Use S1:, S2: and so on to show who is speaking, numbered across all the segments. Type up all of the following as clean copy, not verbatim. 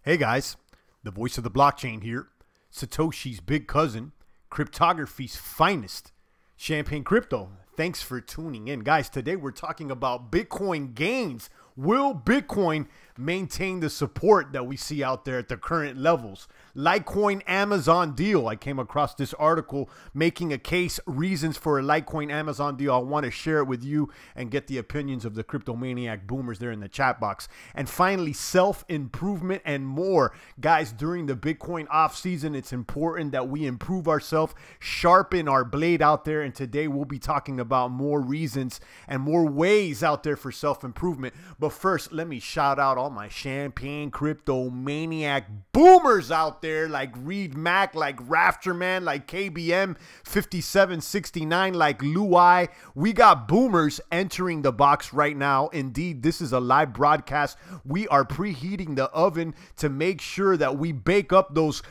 S1: Hey guys, the voice of the blockchain here. Satoshi's big cousin, cryptography's finest, Champagne Crypto. Thanks for tuning in. Guys, today we're talking about Bitcoin gains. Will Bitcoin maintain the support that we see out there at the current levels? Litecoin Amazon deal. I came across this article making a case, reasons for a Litecoin Amazon deal. I want to share it with you and get the opinions of the cryptomaniac boomers there in the chat box. And finally, self-improvement and more. Guys, during the Bitcoin off season, it's important that we improve ourselves, sharpen our blade out there. And today we'll be talking about more reasons and more ways out there for self-improvement. But first, let me shout out all my Champagne Cryptomaniac boomers out there, like Reed Mac, like Rafterman, like KBM 5769, like Luai. We got boomers entering the box right now. Indeed, this is a live broadcast. We are preheating the oven to make sure that we bake up those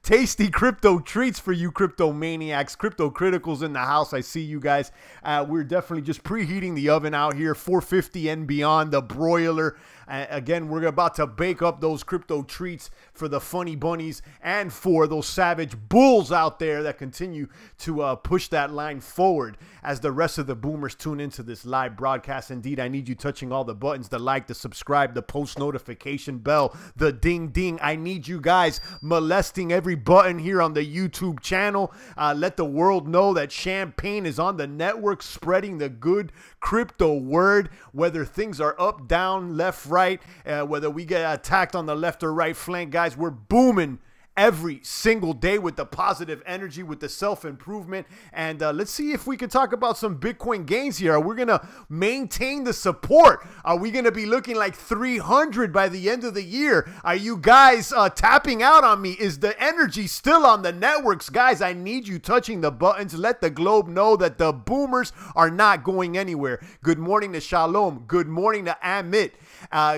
S1: tasty crypto treats for you cryptomaniacs, crypto criticals in the house. I see you guys. We're definitely just preheating the oven out here, 450 and beyond, the broiler. Again, we're about to bake up those crypto treats for the funny bunnies and for those savage bulls out there that continue to push that line forward as the rest of the boomers tune into this live broadcast. Indeed, I need you touching all the buttons, the like, the subscribe, the post notification bell, the ding ding. I need you guys molesting every button here on the YouTube channel. Let the world know that Champagne is on the network spreading the good crypto word, whether things are up, down, left, right, whether we get attacked on the left or right flank. Guys, we're booming every single day with the positive energy, with the self-improvement. And let's see if we can talk about some Bitcoin gains here. Are we going to maintain the support? Are we going to be looking like 300 by the end of the year? Are you guys tapping out on me? Is the energy still on the networks? Guys, I need you touching the buttons. Let the globe know that the boomers are not going anywhere. Good morning to Shalom. Good morning to Amit.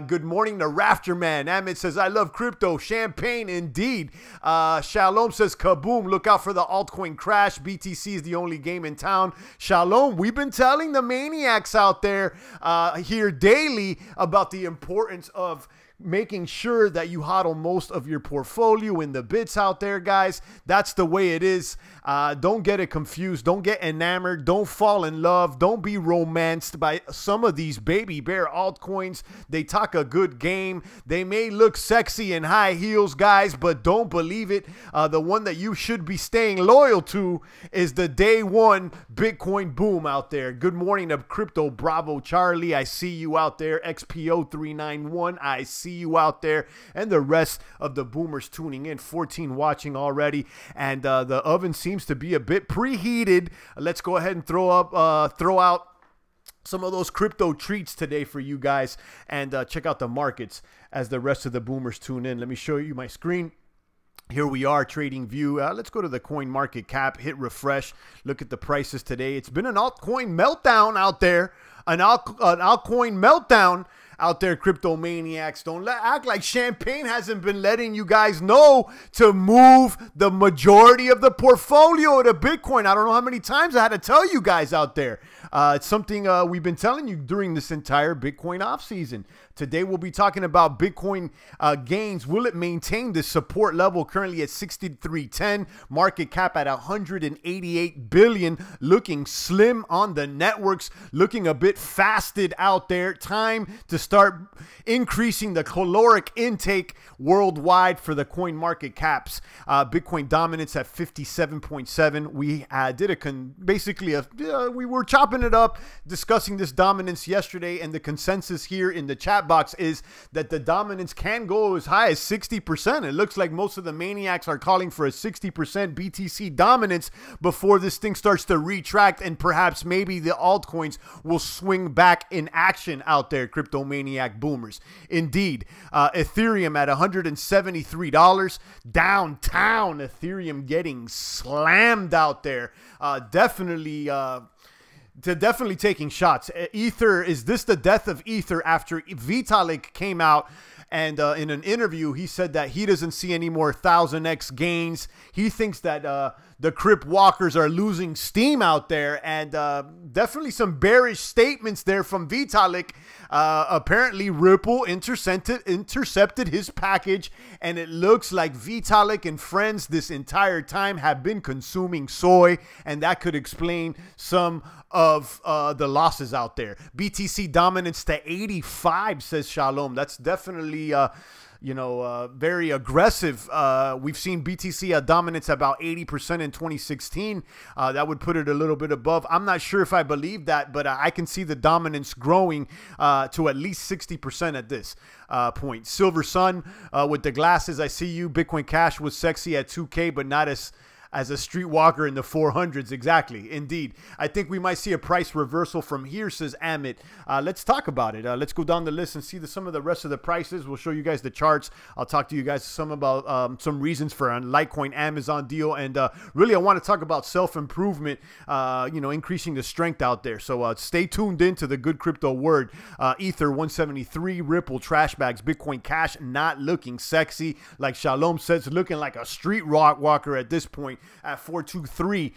S1: Good morning to Rafterman. Amit says, I love crypto. Champagne indeed. Shalom says, kaboom, look out for the altcoin crash. BTC is the only game in town. Shalom, we've been telling the maniacs out there here daily about the importance of making sure that you hodl most of your portfolio in the bits out there, guys. That's the way it is. Don't get it confused. Don't get enamored. Don't fall in love. Don't be romanced by some of these baby bear altcoins. They talk a good game. They may look sexy in high heels, guys, but don't believe it. The one that you should be staying loyal to is the day one Bitcoin boom out there. Good morning to Crypto Bravo Charlie. I see you out there. XPO 391. I see you out there, and the rest of the boomers tuning in. 14 watching already, and the oven seems to be a bit preheated. Let's go ahead and throw out some of those crypto treats today for you guys, and check out the markets as the rest of the boomers tune in. Let me show you my screen. Here we are, trading view. Let's go to the coin market cap, hit refresh, look at the prices today. It's been an altcoin meltdown out there, an altcoin meltdown out there, cryptomaniacs. Don't act like Champagne hasn't been letting you guys know to move the majority of the portfolio to Bitcoin. I don't know how many times I had to tell you guys out there. It's something we've been telling you during this entire Bitcoin off season. Today we'll be talking about Bitcoin gains. Will it maintain the support level currently at 6310? Market cap at 188 billion. Looking slim on the networks. Looking a bit fasted out there. Time to start increasing the caloric intake worldwide for the coin market caps. Bitcoin dominance at 57.7. We did we were chopping it up, discussing this dominance yesterday, and the consensus here in the chat box is that the dominance can go as high as 60%. It looks like most of the maniacs are calling for a 60% BTC dominance before this thing starts to retract, and perhaps maybe the altcoins will swing back in action out there, cryptomaniac boomers. Indeed, Ethereum at $173. Downtown Ethereum getting slammed out there. Definitely taking shots. Ether, is this the death of Ether after Vitalik came out And in an interview, he said that he doesn't see any more 1000x gains. He thinks that the Crip Walkers are losing steam out there, and definitely some bearish statements there from Vitalik. Apparently, Ripple intercepted his package, and it looks like Vitalik and friends this entire time have been consuming soy, and that could explain some of the losses out there. BTC dominance to 85, says Shalom. That's definitely very aggressive. We've seen BTC dominance about 80% in 2016. That would put it a little bit above. I'm not sure if I believe that, but I can see the dominance growing to at least 60% at this point. Silver Sun with the glasses, I see you. Bitcoin Cash was sexy at 2K, but not as a streetwalker in the 400s. Exactly. Indeed. I think we might see a price reversal from here, says Amit. Let's talk about it. Let's go down the list and see some of the rest of the prices. We'll show you guys the charts. I'll talk to you guys some about some reasons for a Litecoin Amazon deal. And really, I want to talk about self-improvement, increasing the strength out there. So stay tuned into the good crypto word. Ether 173, Ripple, trash bags, Bitcoin Cash not looking sexy. Like Shalom says, looking like a street walker at this point. At 423,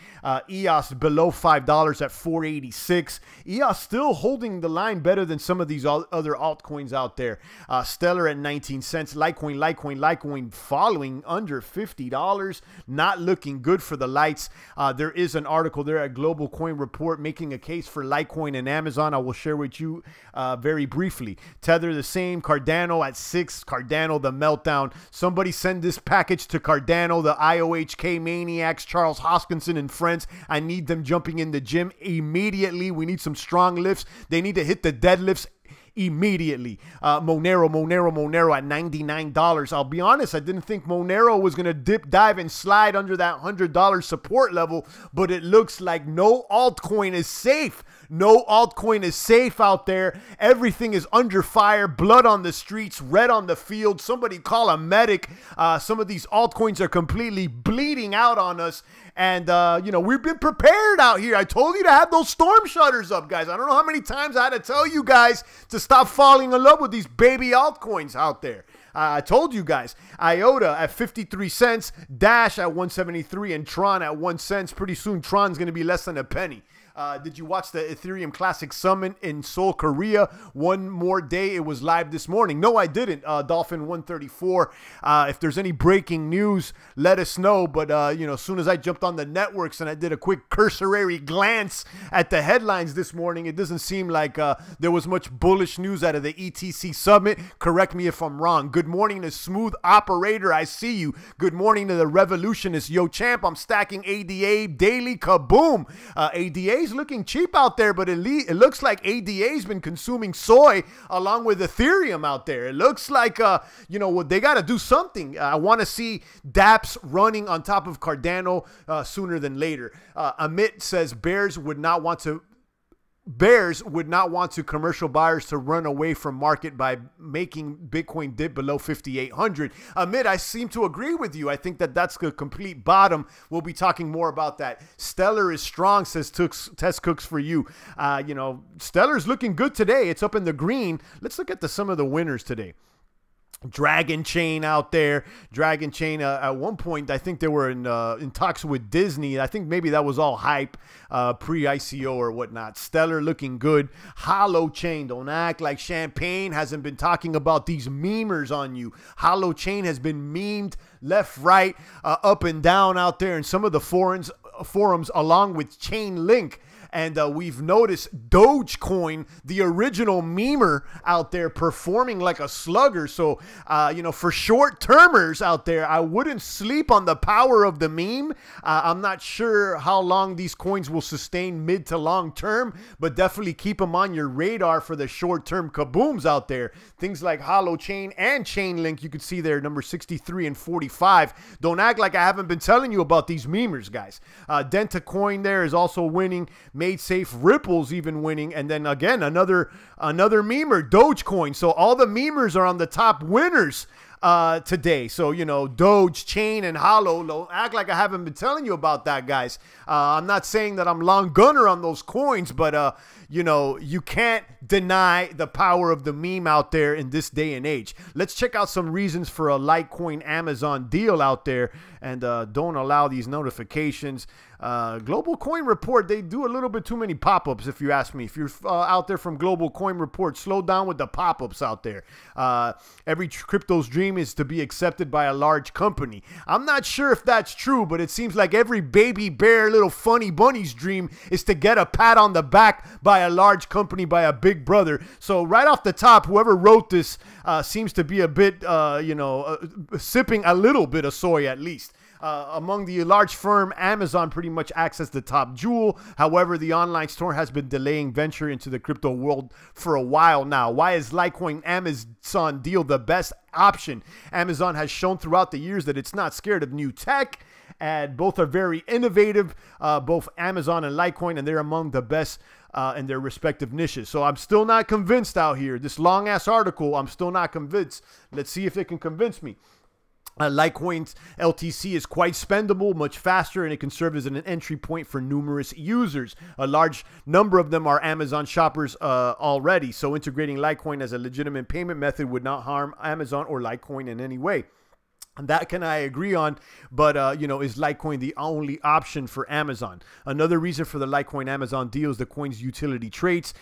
S1: EOS below $5 at 486. EOS still holding the line better than some of these other altcoins out there. Stellar at 19 cents. Litecoin following under $50. Not looking good for the lights. There is an article there at Global Coin Report making a case for Litecoin and Amazon. I will share with you very briefly. Tether the same. Cardano at 6. Cardano the meltdown. Somebody send this package to Cardano, the IOHK maniacs, Charles Hoskinson and friends. I need them jumping in the gym immediately. We need some strong lifts. They need to hit the deadlifts immediately. Monero at $99. I'll be honest, I didn't think Monero was going to dip, dive, and slide under that $100 support level, but it looks like no altcoin is safe. No altcoin is safe out there. Everything is under fire, blood on the streets, red on the field. Somebody call a medic. Some of these altcoins are completely bleeding out on us. And, we've been prepared out here. I told you to have those storm shutters up, guys. I don't know how many times I had to tell you guys to stop falling in love with these baby altcoins out there. I told you guys. IOTA at 53 cents, Dash at 173, and Tron at 1 cent. Pretty soon, Tron's going to be less than a penny. Did you watch the Ethereum Classic Summit in Seoul, Korea? One more day. It was live this morning. No, I didn't. Dolphin 134. If there's any breaking news, let us know. But, as soon as I jumped on the networks and I did a quick cursory glance at the headlines this morning, it doesn't seem like there was much bullish news out of the ETC Summit. Correct me if I'm wrong. Good morning to Smooth Operator. I see you. Good morning to the Revolutionist. Yo, champ, I'm stacking ADA daily. Kaboom. ADA looking cheap out there, but it looks like ADA's been consuming soy along with Ethereum out there. It looks like, they got to do something. I want to see dApps running on top of Cardano sooner than later. Amit says bears would not want commercial buyers to run away from market by making Bitcoin dip below 5,800. Amit, I seem to agree with you. I think that that's the complete bottom. We'll be talking more about that. Stellar is strong, says Test Cooks for you. Stellar's looking good today. It's up in the green. Let's look at some of the winners today. Dragon Chain out there. Dragon Chain, at one point, I think they were in talks with Disney. I think maybe that was all hype, pre-ICO or whatnot. Stellar looking good. Hollow Chain, don't act like Champagne hasn't been talking about these memers on you. Hollow Chain has been memed left, right, up and down out there in some of the forums along with Chainlink. And we've noticed Dogecoin, the original memer out there, performing like a slugger. So, for short-termers out there, I wouldn't sleep on the power of the meme. I'm not sure how long these coins will sustain mid to long term, but definitely keep them on your radar for the short-term kabooms out there. Things like Hollow Chain and Chainlink, you can see there, number 63 and 45. Don't act like I haven't been telling you about these memers, guys. Dentacoin there is also winning. Made Safe, Ripple's even winning, and then again another memer, Dogecoin. So all the memers are on the top winners today. So, you know, Doge, Chain, and Hollow. Don't act like I haven't been telling you about that, guys. I'm not saying that I'm long gunner on those coins, but, you know, you can't deny the power of the meme out there in this day and age. Let's check out some reasons for a Litecoin Amazon deal out there, and don't allow these notifications. Global Coin Report, they do a little bit too many pop-ups, if you ask me. If you're out there from Global Coin Report, slow down with the pop-ups out there. Every crypto's dream is to be accepted by a large company. I'm not sure if that's true, but it seems like every baby bear, little funny bunny's dream is to get a pat on the back by a large company, by a big brother. So right off the top, whoever wrote this seems to be a bit, you know, sipping a little bit of soy at least. Among the large firm, Amazon pretty much acts as the top jewel. However, the online store has been delaying venture into the crypto world for a while now. Why is Litecoin Amazon deal the best option? Amazon has shown throughout the years that it's not scared of new tech, and both are very innovative, both Amazon and Litecoin, and they're among the best in their respective niches. So I'm still not convinced out here. This long-ass article, I'm still not convinced. Let's see if they can convince me. Litecoin's LTC is quite spendable, much faster, and it can serve as an entry point for numerous users. A large number of them are Amazon shoppers already, so integrating Litecoin as a legitimate payment method would not harm Amazon or Litecoin in any way. That can I agree on, but, you know, is Litecoin the only option for Amazon? Another reason for the Litecoin Amazon deal is the coin's utility traits.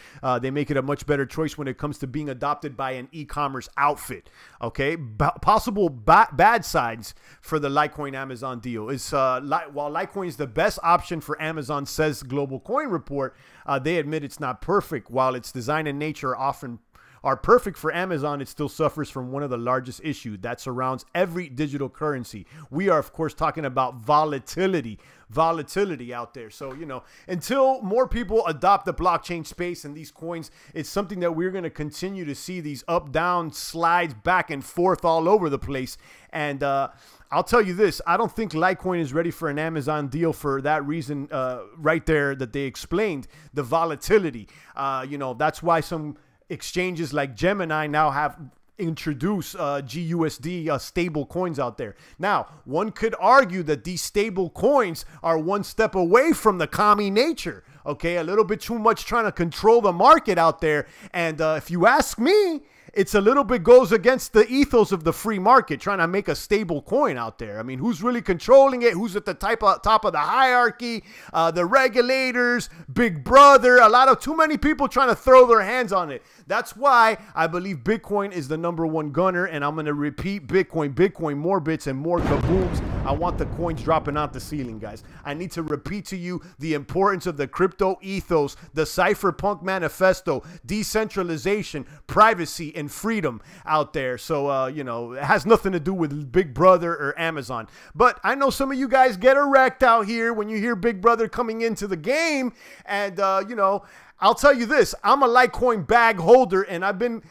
S1: They make it a much better choice when it comes to being adopted by an e-commerce outfit, okay? Possible bad sides for the Litecoin Amazon deal is while Litecoin is the best option for Amazon, says Global Coin Report, they admit it's not perfect. While its design and nature are perfect for Amazon, it still suffers from one of the largest issues that surrounds every digital currency. We are, of course, talking about volatility out there. So, you know, until more people adopt the blockchain space and these coins, it's something that we're going to continue to see these up, down slides back and forth all over the place. And I'll tell you this, I don't think Litecoin is ready for an Amazon deal for that reason right there that they explained, the volatility. You know, that's why some exchanges like Gemini now have introduced GUSD stable coins out there. Now, one could argue that these stable coins are one step away from the commie nature. Okay, a little bit too much trying to control the market out there. And if you ask me, it's a little bit goes against the ethos of the free market, trying to make a stable coin out there. I mean, who's really controlling it? Who's at the top of the hierarchy? The regulators, Big Brother, too many people trying to throw their hands on it. That's why I believe Bitcoin is the #1 gunner, and I'm going to repeat Bitcoin, more bits and more kabooms. I want the coins dropping out the ceiling, guys. I need to repeat to you the importance of the crypto ethos, the cypherpunk manifesto, decentralization, privacy, and freedom out there. So, you know, it has nothing to do with Big Brother or Amazon. But I know some of you guys get erect out here when you hear Big Brother coming into the game. And, you know, I'll tell you this, I'm a Litecoin bag holder, and I've been,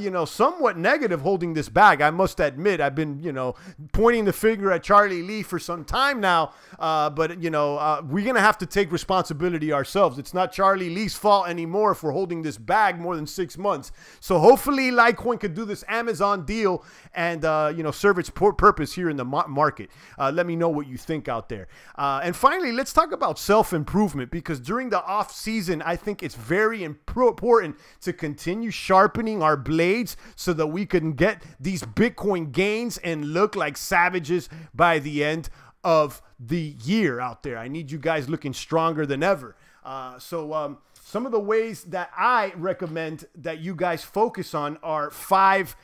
S1: you know, somewhat negative holding this bag. I must admit, I've been, you know, pointing the finger at Charlie Lee for some time now. But, you know, we're going to have to take responsibility ourselves. It's not Charlie Lee's fault anymore if we're holding this bag more than 6 months. So hopefully Litecoin could do this Amazon deal and, you know, serve its purpose here in the market. Let me know what you think out there. And finally, let's talk about self-improvement, because during the off season, I think it's very important to continue sharpening our blades so that we can get these Bitcoin gains and look like savages by the end of the year out there. I need you guys looking stronger than ever. Some of the ways that I recommend that you guys focus on are 5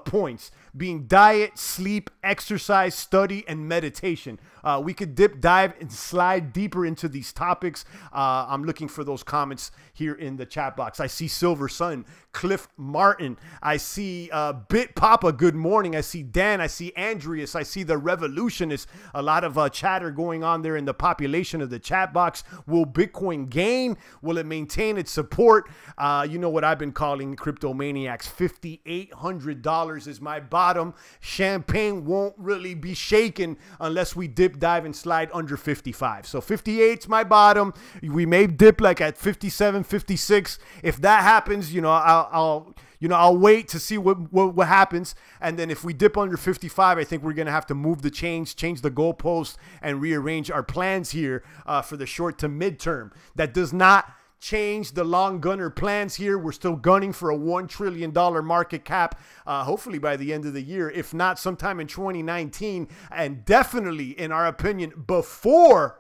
S1: points, being diet, sleep, exercise, study, and meditation. We could dive and slide deeper into these topics. I'm looking for those comments here in the chat box. I see Silver Sun, Cliff Martin. I see Bit Papa, good morning. I see Dan. I see Andreas. I see the Revolutionist. A lot of chatter going on there in the population of the chat box. Will Bitcoin gain? Will it maintain its support? You know what I've been calling crypto maniacs. $5,800 is my bottom. Champagne won't really be shaken unless we dip dip, dive, and slide under 55. So 58's my bottom. We may dip like at 57, 56. If that happens, I'll wait to see what happens. And then if we dip under 55, I think we're going to have to move the change the goalpost, and rearrange our plans here for the short to midterm. That does not change the long gunner plans here. We're still gunning for a $1 trillion market cap, hopefully by the end of the year, if not sometime in 2019, and definitely, in our opinion, before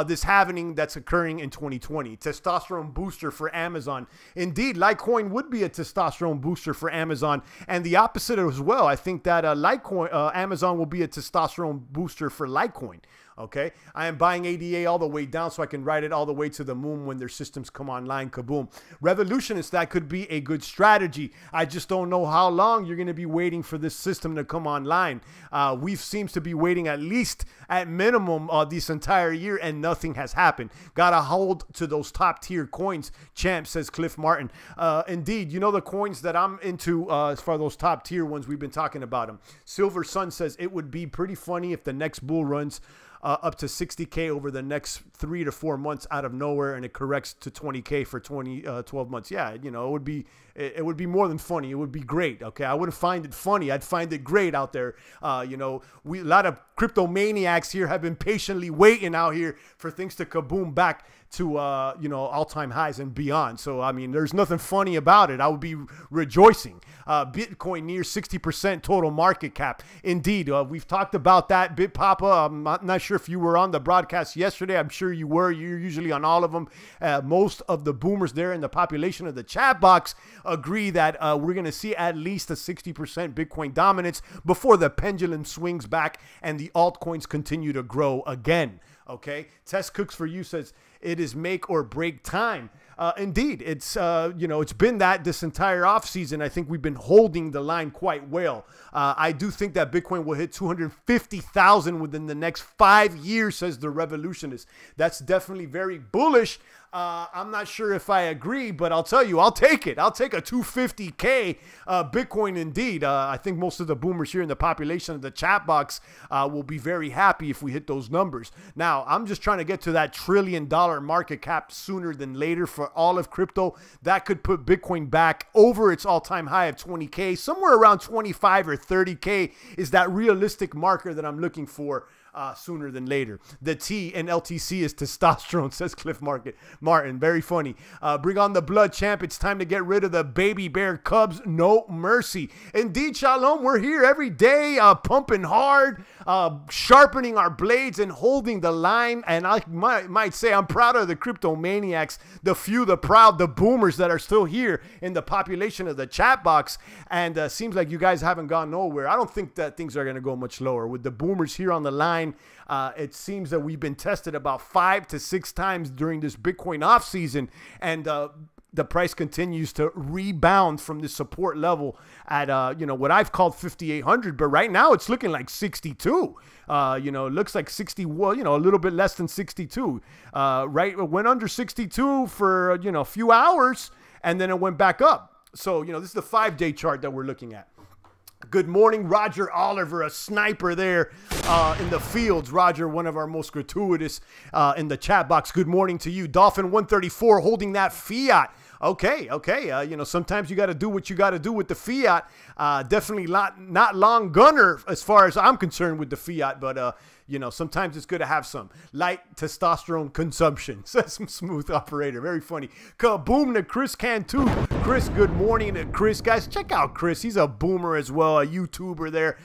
S1: this halving that's occurring in 2020. Testosterone booster for Amazon. Indeed, Litecoin would be a testosterone booster for Amazon, and the opposite as well. I think that Amazon will be a testosterone booster for Litecoin. Okay, I am buying ADA all the way down so I can ride it all the way to the moon when their systems come online. Kaboom. Revolutionists, that could be a good strategy. I just don't know how long you're going to be waiting for this system to come online. We've seems to be waiting at least at minimum this entire year, and nothing has happened. Gotta hold to those top tier coins, champ, says Cliff Martin. Indeed, the coins that I'm into as far as those top tier ones, we've been talking about them. Silver Sun says it would be pretty funny if the next bull runs up to 60K over the next 3 to 4 months out of nowhere, and it corrects to 20K for 12 months. Yeah, it would be more than funny. It would be great. Okay, I wouldn't find it funny. I'd find it great out there. A lot of crypto maniacs here have been patiently waiting out here for things to kaboom back to all-time highs and beyond. So I mean, there's nothing funny about it. I would be rejoicing. Bitcoin near 60% total market cap. Indeed, we've talked about that. BitPapa, I'm not sure if you were on the broadcast yesterday. I'm sure you were. You're usually on all of them. Most of the boomers there in the population of the chat box agree that we're going to see at least a 60% Bitcoin dominance before the pendulum swings back and the altcoins continue to grow again. Okay, Tess Cooks for You says it is make or break time. Indeed, it's it's been that this entire off season. I think we've been holding the line quite well. I do think that Bitcoin will hit 250,000 within the next 5 years, says the Revolutionist. That's definitely very bullish. I'm not sure if I agree, but I'll tell you, I'll take it. I'll take a 250K Bitcoin indeed. I think most of the boomers here in the population of the chat box will be very happy if we hit those numbers. Now, I'm just trying to get to that $1 trillion market cap sooner than later for all of crypto. That could put Bitcoin back over its all-time high of 20K. Somewhere around 25 or 30K is that realistic marker that I'm looking for. Sooner than later. The T in LTC is testosterone, says Cliff Martin. Very funny. Bring on the blood, champ. It's time to get rid of the baby bear cubs. No mercy. Indeed, Shalom. We're here every day, pumping hard, sharpening our blades and holding the line. And I might say I'm proud of the crypto maniacs, the few, the proud, the boomers that are still here in the population of the chat box. And seems like you guys haven't gone nowhere. I don't think that things are going to go much lower. With the boomers here on the line, it seems that we've been tested about 5 to 6 times during this Bitcoin off season, and the price continues to rebound from the support level at what I've called 5,800, but right now it's looking like 62. It looks like 61, a little bit less than 62. Right, it went under 62 for a few hours, and then it went back up. So this is the 5-day chart that we're looking at. Good morning, Roger Oliver, a sniper there in the fields. Roger, one of our most gratuitous in the chat box. Good morning to you. Dolphin 134 holding that fiat. Okay. Sometimes you got to do what you got to do with the fiat. Definitely not long gunner as far as I'm concerned with the fiat, but sometimes it's good to have some light testosterone consumption, says some smooth operator. Very funny. Kaboom to Chris Cantu. Chris, good morning to Chris. Guys, check out Chris. He's a boomer as well, a YouTuber there,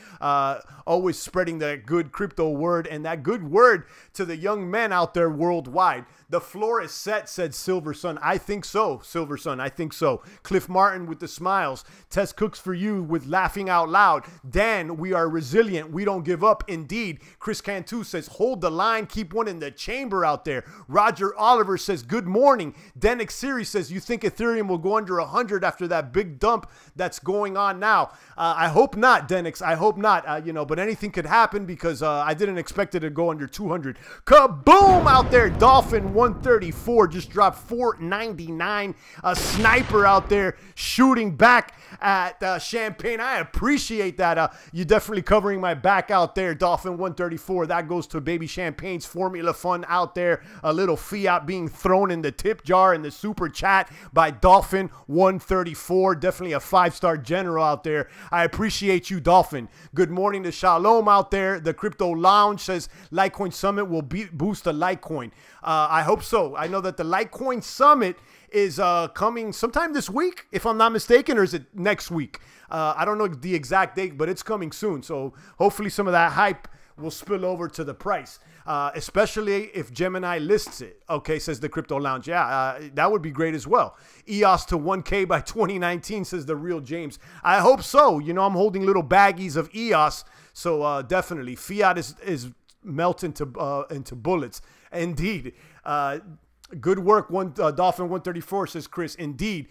S1: always spreading that good crypto word and that good word to the young men out there worldwide. The floor is set, said Silver Sun. I think so, Silver Sun. I think so. Cliff Martin with the smiles. Tess Cooks for You with laughing out loud. Dan, we are resilient. We don't give up. Indeed. Chris Cantu says, hold the line. Keep one in the chamber out there. Roger Oliver says, good morning. Denick Series says, you think Ethereum will go under 100 after that big dump that's going on now. I hope not, Denix. I hope not, you know, but anything could happen because I didn't expect it to go under 200. Kaboom out there. Dolphin 134 just dropped 499. A sniper out there shooting back at Champagne. I appreciate that. You're definitely covering my back out there. Dolphin 134. That goes to Baby Champagne's Formula Fund out there. A little fiat being thrown in the tip jar in the super chat by Dolphin 134. Definitely a 5-star general out there. I appreciate you, Dolphin. Good morning to Shalom out there. The Crypto Lounge says Litecoin Summit will boost the Litecoin. I hope so. I know that the Litecoin Summit is coming sometime this week, if I'm not mistaken, or is it next week? I don't know the exact date, but it's coming soon. So hopefully some of that hype will spill over to the price, especially if Gemini lists it. Okay, says the Crypto Lounge. Yeah, that would be great as well. EOS to 1K by 2019, says the real James. I hope so. You know, I'm holding little baggies of EOS, so definitely. Fiat is melting into bullets. Indeed. Good work, Dolphin 134, says Chris. Indeed.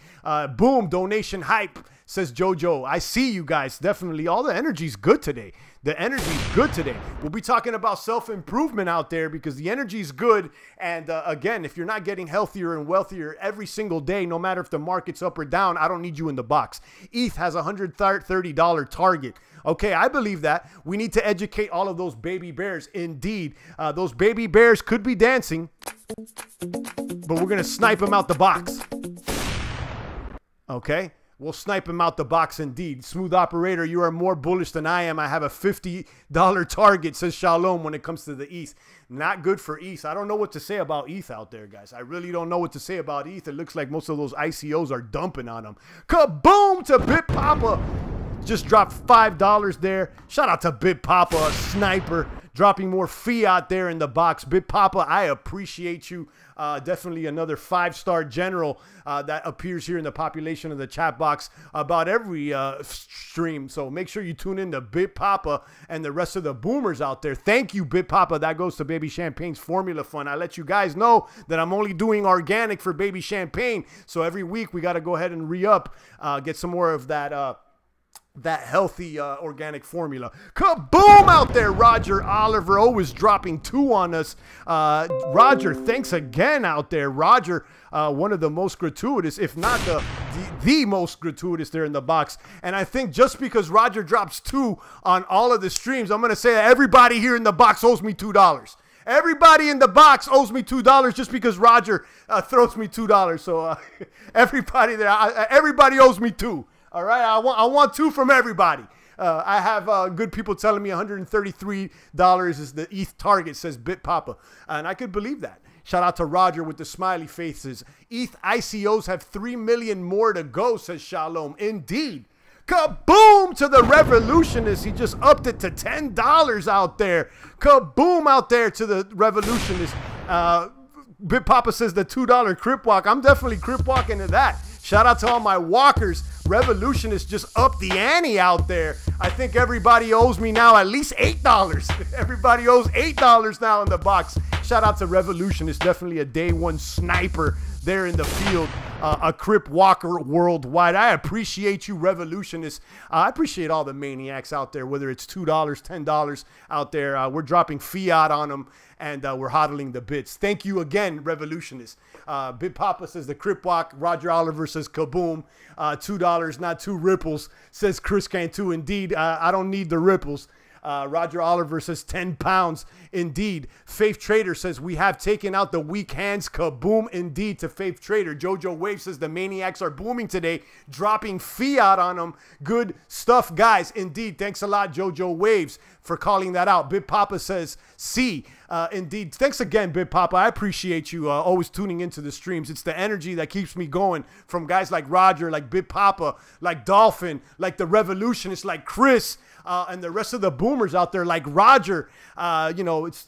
S1: Boom, donation hype, says JoJo. I see you guys. Definitely. All the energy's good today. The energy's good today. We'll be talking about self-improvement out there because the energy's good. And again, if you're not getting healthier and wealthier every single day, no matter if the market's up or down, I don't need you in the box. ETH has a $130 target. Okay, I believe that. We need to educate all of those baby bears. Indeed, those baby bears could be dancing, but we're going to snipe them out the box. Okay? We'll snipe him out the box indeed. Smooth operator, you are more bullish than I am. I have a $50 target, says Shalom, when it comes to the ETH. Not good for ETH. I don't know what to say about ETH out there, guys. I really don't know what to say about ETH. It looks like most of those ICOs are dumping on them. Kaboom to BitPapa. Just dropped $5 there. Shout out to BitPapa, a sniper. Dropping more fiat there in the box. BitPapa, I appreciate you. Definitely another 5-star general that appears here in the population of the chat box about every stream. So make sure you tune in to BitPapa and the rest of the boomers out there. Thank you, BitPapa. That goes to Baby Champagne's Formula Fund. I let you guys know that I'm only doing organic for Baby Champagne. So every week we got to go ahead and re-up, get some more of that healthy organic formula. Kaboom out there. Roger Oliver always dropping 2 on us. Roger, thanks again out there. Roger, one of the most gratuitous, if not the most gratuitous there in the box. And I think just because Roger drops 2 on all of the streams, I'm going to say that everybody here in the box owes me $2. Everybody in the box owes me $2 just because Roger throws me $2. So everybody there, everybody owes me 2. All right, I want 2 from everybody. I have good people telling me $133 is the ETH target, says BitPapa. And I could believe that. Shout out to Roger with the smiley faces. ETH ICOs have 3 million more to go, says Shalom. Indeed. Kaboom to the revolutionist. He just upped it to $10 out there. Kaboom out there to the revolutionist. BitPapa says the $2 crip walk. I'm definitely crip walking to that. Shout out to all my walkers. Revolutionists just upped the ante out there. I think everybody owes me now at least $8. Everybody owes $8 now in the box. Shout out to Revolutionist. Definitely a day one sniper there in the field. A crip walker worldwide. I appreciate you, Revolutionists. I appreciate all the maniacs out there, whether it's $2, $10 out there. We're dropping fiat on them, and we're hodling the bits. Thank you again, Revolutionists. BitPapa says the crip walk. Roger Oliver says kaboom. $2, not 2 ripples, says Chris Cantu. Indeed, I don't need the ripples. Roger Oliver says 10 pounds. Indeed. Faith Trader says we have taken out the weak hands. Kaboom. Indeed to Faith Trader. Jojo Wave says the maniacs are booming today, dropping fiat on them. Good stuff, guys. Indeed. Thanks a lot, Jojo Waves, for calling that out. BitPapa says C. Indeed. Thanks again, BitPapa. I appreciate you always tuning into the streams. It's the energy that keeps me going from guys like Roger, like BitPapa, like Dolphin, like the Revolutionists, like Chris, and the rest of the boomers out there, like Roger. It's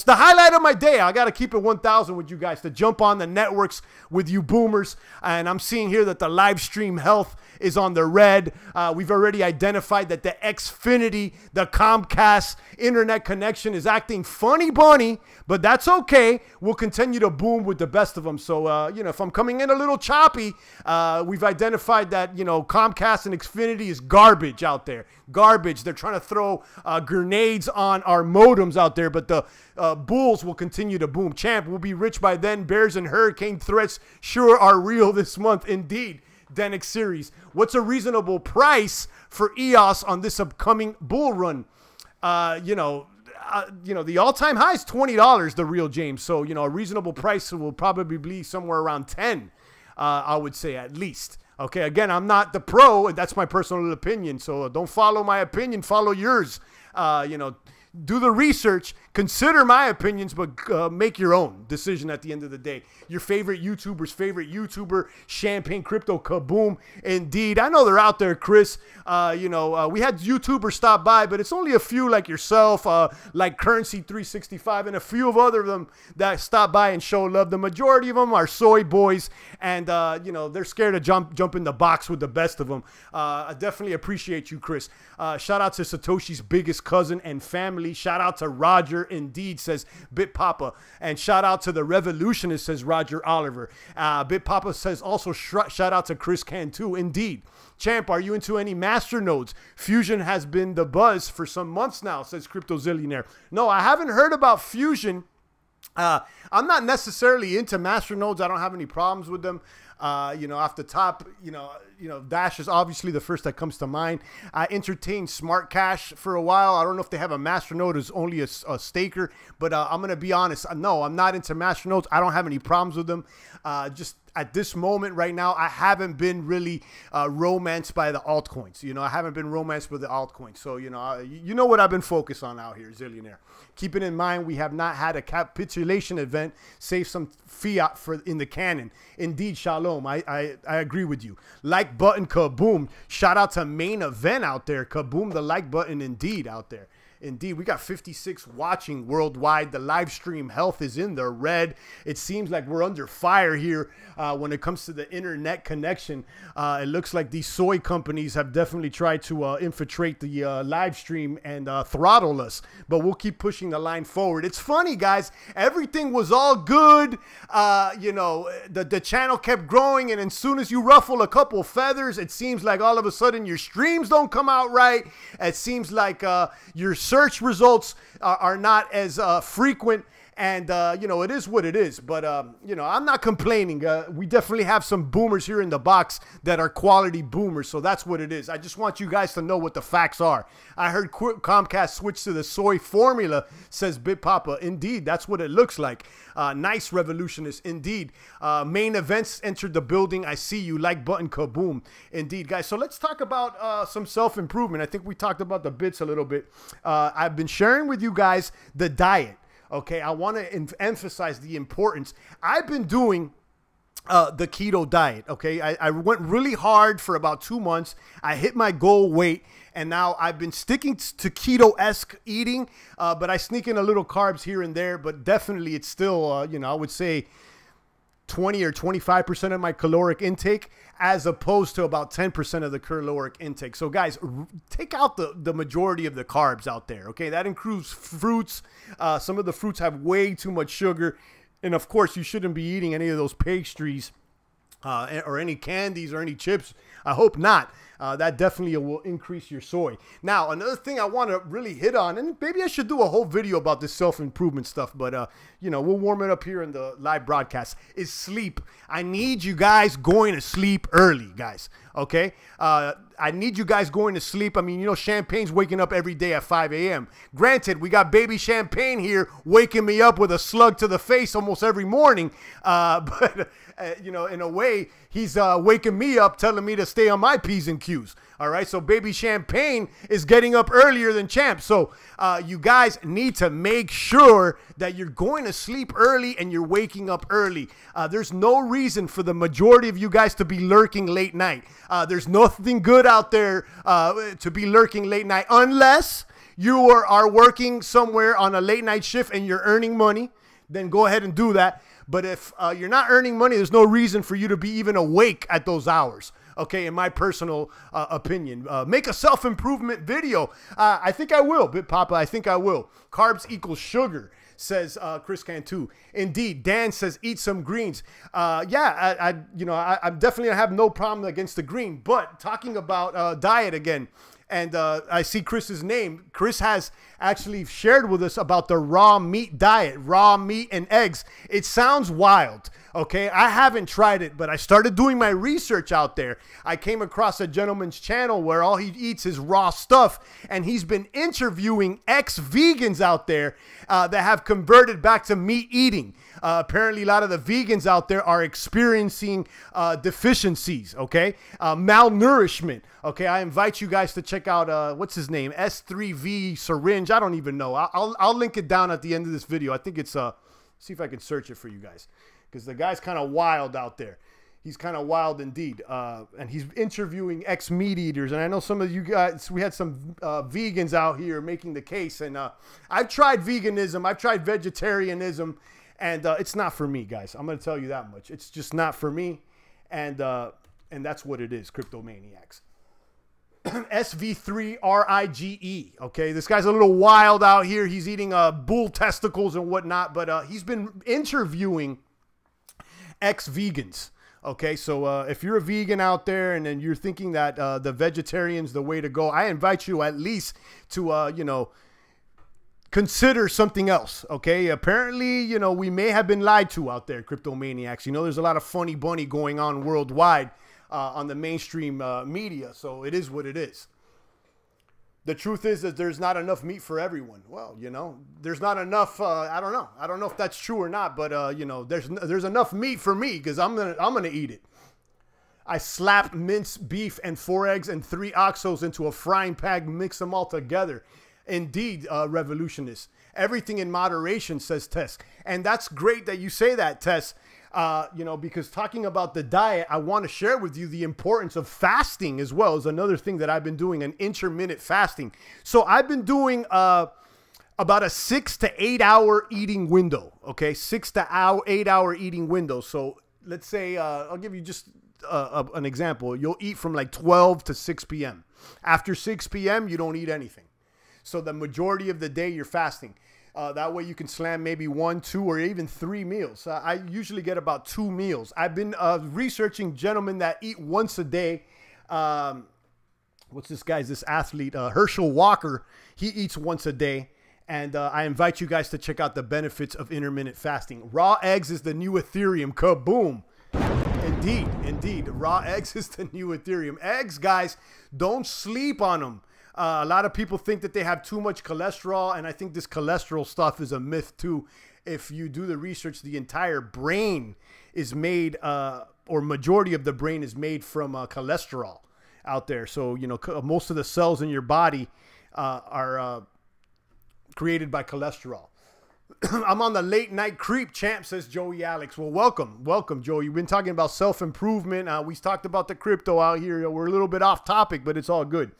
S1: the highlight of my day. I got to keep it 1,000 with you guys to jump on the networks with you boomers. And I'm seeing here that the live stream health is on the red. We've already identified that the Xfinity, the Comcast internet connection is acting funny bunny, but that's okay. We'll continue to boom with the best of them. So, you know, if I'm coming in a little choppy, we've identified that, you know, Comcast and Xfinity is garbage out there. Garbage. They're trying to throw grenades on our modems out there, but the bulls will continue to boom. Champ, will be rich by then. Bears and hurricane threats sure are real this month. Indeed. Denix series. What's a reasonable price for EOS on this upcoming bull run? You know, the all-time high is $20, the real James. So, you know, a reasonable price will probably be somewhere around 10, I would say at least. Okay, again, I'm not the pro, and that's my personal opinion. So don't follow my opinion, follow yours. You know, do the research, consider my opinions, but make your own decision at the end of the day. Your favorite YouTuber's favorite YouTuber, Champagne Crypto Kaboom. Indeed, I know they're out there, Chris. You know, we had YouTubers stop by, but it's only a few like yourself, like Currency 365, and a few of other of them that stop by and show love. The majority of them are soy boys, and you know, they're scared to jump in the box with the best of them. I definitely appreciate you, Chris. Shout out to Satoshi's biggest cousin and family. Shout out to Roger, indeed, says Bit Papa. And shout out to the Revolutionist, says Roger Oliver. Bit Papa says also shout out to Chris Cantu, indeed. Champ, are you into any master nodes? Fusion has been the buzz for some months now, says Crypto Zillionaire. No, I haven't heard about Fusion. I'm not necessarily into master nodes. I don't have any problems with them. You know, off the top, you know, Dash is obviously the first that comes to mind. I entertained Smart Cash for a while. I don't know if they have a master node as only a staker, but I'm going to be honest. No, I'm not into master nodes. I don't have any problems with them. Just at this moment right now, I haven't been really romanced by the altcoins. You know, I haven't been romanced with the altcoins. So, you know what I've been focused on out here, Zillionaire. Keeping in mind, we have not had a capitulation event, save some fiat in the canon. Indeed, Shalom, I agree with you. Like button, kaboom. Shout out to main event out there. Kaboom, the like button indeed out there. Indeed, we got 56 watching worldwide. The live stream health is in the red. It seems like we're under fire here when it comes to the internet connection. It looks like these soy companies have definitely tried to infiltrate the live stream and throttle us. But we'll keep pushing the line forward. It's funny, guys. Everything was all good. You know, the channel kept growing, and as soon as you ruffle a couple feathers, it seems like all of a sudden your streams don't come out right. It seems like your search results are not as frequent, and you know, it is what it is. But you know, I'm not complaining. We definitely have some boomers here in the box that are quality boomers, so that's what it is. I just want you guys to know what the facts are. I heard Comcast switch to the soy formula, says Bit Papa. Indeed, that's what it looks like. Nice, Revolutionist. Indeed. Main events entered the building. I see you. Like button, kaboom. Indeed, guys. So let's talk about some self-improvement. I think we talked about the bits a little bit. I've been sharing with you guys the diet. Okay, I want to emphasize the importance. I've been doing the keto diet. Okay, I went really hard for about 2 months. I hit my goal weight, and now I've been sticking to keto-esque eating, but I sneak in a little carbs here and there. But definitely, it's still, you know, I would say 20 or 25% of my caloric intake, as opposed to about 10% of the caloric intake. So guys, take out the majority of the carbs out there. Okay, that includes fruits. Some of the fruits have way too much sugar, and of course you shouldn't be eating any of those pastries or any candies or any chips. I hope not. That definitely will increase your soy. Now, another thing I want to really hit on, and maybe I should do a whole video about this self-improvement stuff, but, you know, we'll warm it up here in the live broadcast, is sleep. I need you guys going to sleep early, guys, okay? I need you guys going to sleep. I mean, you know, Champagne's waking up every day at 5 a.m. Granted, we got baby Champagne here waking me up with a slug to the face almost every morning, but... you know, in a way, he's waking me up, telling me to stay on my P's and Q's. All right, so baby Champagne is getting up earlier than Champ. So you guys need to make sure that you're going to sleep early and you're waking up early. There's no reason for the majority of you guys to be lurking late night. There's nothing good out there to be lurking late night unless you are working somewhere on a late night shift and you're earning money. Then go ahead and do that. But if you're not earning money, there's no reason for you to be even awake at those hours. okay, in my personal opinion. Make a self-improvement video. I think I will, Bit Papa. I think I will. Carbs equals sugar, says Chris Cantu. Indeed. Dan says eat some greens. Yeah, I'm definitely gonna have no problem against the green. But talking about diet again, and I see Chris's name. Chris has actually shared with us about the raw meat diet, raw meat and eggs. It sounds wild, okay? I haven't tried it, but I started doing my research out there. I came across a gentleman's channel where all he eats is raw stuff, and he's been interviewing ex-vegans out there that have converted back to meat eating. Apparently, a lot of the vegans out there are experiencing deficiencies, okay? Malnourishment, okay? I invite you guys to check out, what's his name? S3V Syringe. I don't even know. I'll link it down at the end of this video. I think it's, see if I can search it for you guys, because the guy's kind of wild out there. He's kind of wild indeed. And he's interviewing ex-meat eaters. And I know some of you guys, we had some vegans out here making the case. And I've tried veganism. I've tried vegetarianism. And it's not for me, guys. I'm going to tell you that much. It's just not for me. And that's what it is, Cryptomaniacs. SV3RIGE. Okay, this guy's a little wild out here. He's eating bull testicles and whatnot. But he's been interviewing ex-vegans. Okay, so if you're a vegan out there and then you're thinking that the vegetarian's the way to go, I invite you at least to, consider something else, okay? Apparently, we may have been lied to out there, Cryptomaniacs. There's a lot of funny bunny going on worldwide on the mainstream media, so it is what it is. The truth is that there's not enough meat for everyone. Well, there's not enough, I don't know. I don't know if that's true or not, but, there's enough meat for me because I'm gonna eat it. I slapped minced beef and 4 eggs and 3 oxos into a frying pan, mix them all together. Indeed, revolutionist. Everything in moderation, says Tess. And that's great that you say that, Tess. Because talking about the diet, I want to share with you the importance of fasting as well is another thing that I've been doing, an intermittent fasting. So I've been doing about a 6 to 8 hour eating window. Okay, 6 to 8 hour eating window. So let's say, I'll give you just an example. You'll eat from like 12 to 6 p.m. After 6 p.m., you don't eat anything. So the majority of the day you're fasting. That way you can slam maybe 1, 2, or even 3 meals. I usually get about 2 meals. I've been researching gentlemen that eat once a day. What's this guy's, this athlete, Herschel Walker. He eats once a day. And I invite you guys to check out the benefits of intermittent fasting. Raw eggs is the new Ethereum. Kaboom. Indeed, indeed. Raw eggs is the new Ethereum. Eggs, guys, don't sleep on them. A lot of people think that they have too much cholesterol, and I think this cholesterol stuff is a myth too. If you do the research, the entire brain is made, or majority of the brain is made from cholesterol out there. So, most of the cells in your body are created by cholesterol. I'm on the late night creep, champ, says Joey Alex. Well, welcome, Joey. You've been talking about self-improvement. We talked about the crypto out here. We're a little bit off topic, but it's all good.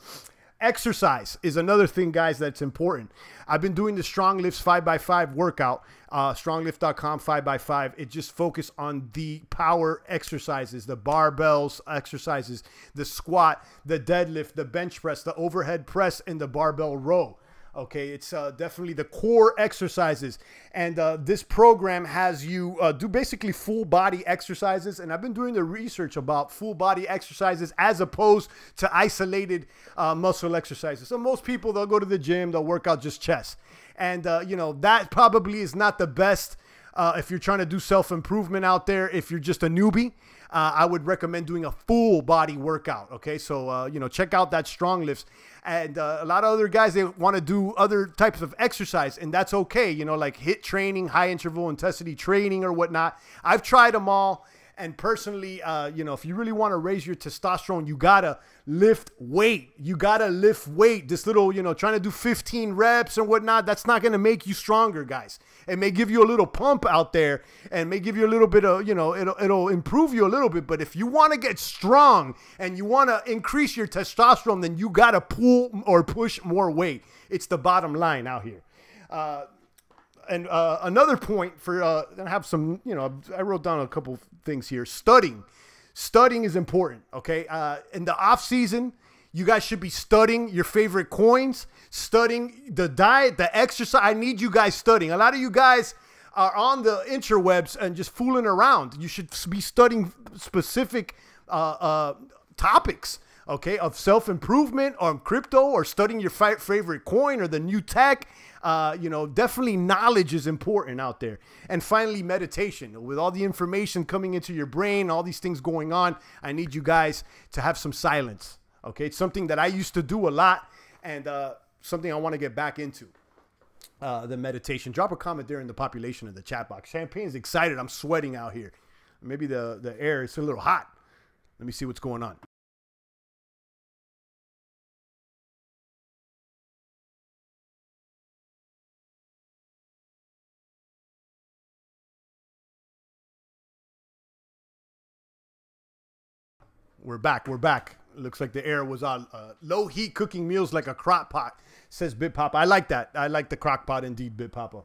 S1: Exercise is another thing, guys, that's important. I've been doing the Strong Lifts 5x5 workout, stronglift.com 5x5. It just focused on the power exercises, the barbells exercises, the squat, the deadlift, the bench press, the overhead press, and the barbell row. Okay, it's definitely the core exercises. And this program has you do basically full body exercises. And I've been doing the research about full body exercises as opposed to isolated muscle exercises. So most people, they'll go to the gym, they'll work out just chest. And, that probably is not the best if you're trying to do self-improvement out there. If you're just a newbie, I would recommend doing a full body workout. Okay, so, check out that Strong Lifts. And a lot of other guys, they want to do other types of exercise, and that's okay. Like HIIT training, high interval intensity training or whatnot. I've tried them all. And personally, if you really want to raise your testosterone, you got to lift weight. You got to lift weight. This little, trying to do 15 reps and whatnot, that's not going to make you stronger, guys. It may give you a little pump out there and may give you a little bit of, it'll improve you a little bit. But if you want to get strong and you want to increase your testosterone, then you got to pull or push more weight. It's the bottom line out here. And another point for, I have some, I wrote down a couple things here. Studying studying is important, okay? In the off season, you guys should be studying your favorite coins, studying the diet, the exercise. I need you guys studying. A lot of you guys are on the interwebs and just fooling around. You should be studying specific topics, okay, of self-improvement or crypto, or studying your favorite coin or the new tech. You know, definitely knowledge is important out there. And finally, meditation. With all the information coming into your brain, all these things going on, I need you guys to have some silence. Okay, it's something that I used to do a lot, and something I want to get back into. The meditation. Drop a comment there in the population of the chat box. Champagne's excited. I'm sweating out here. Maybe the air is a little hot. Let me see what's going on. We're back. We're back. Looks like the air was on. Low heat cooking meals like a crock pot, says Bit Papa. I like that. I like the crock pot indeed, Bit Papa.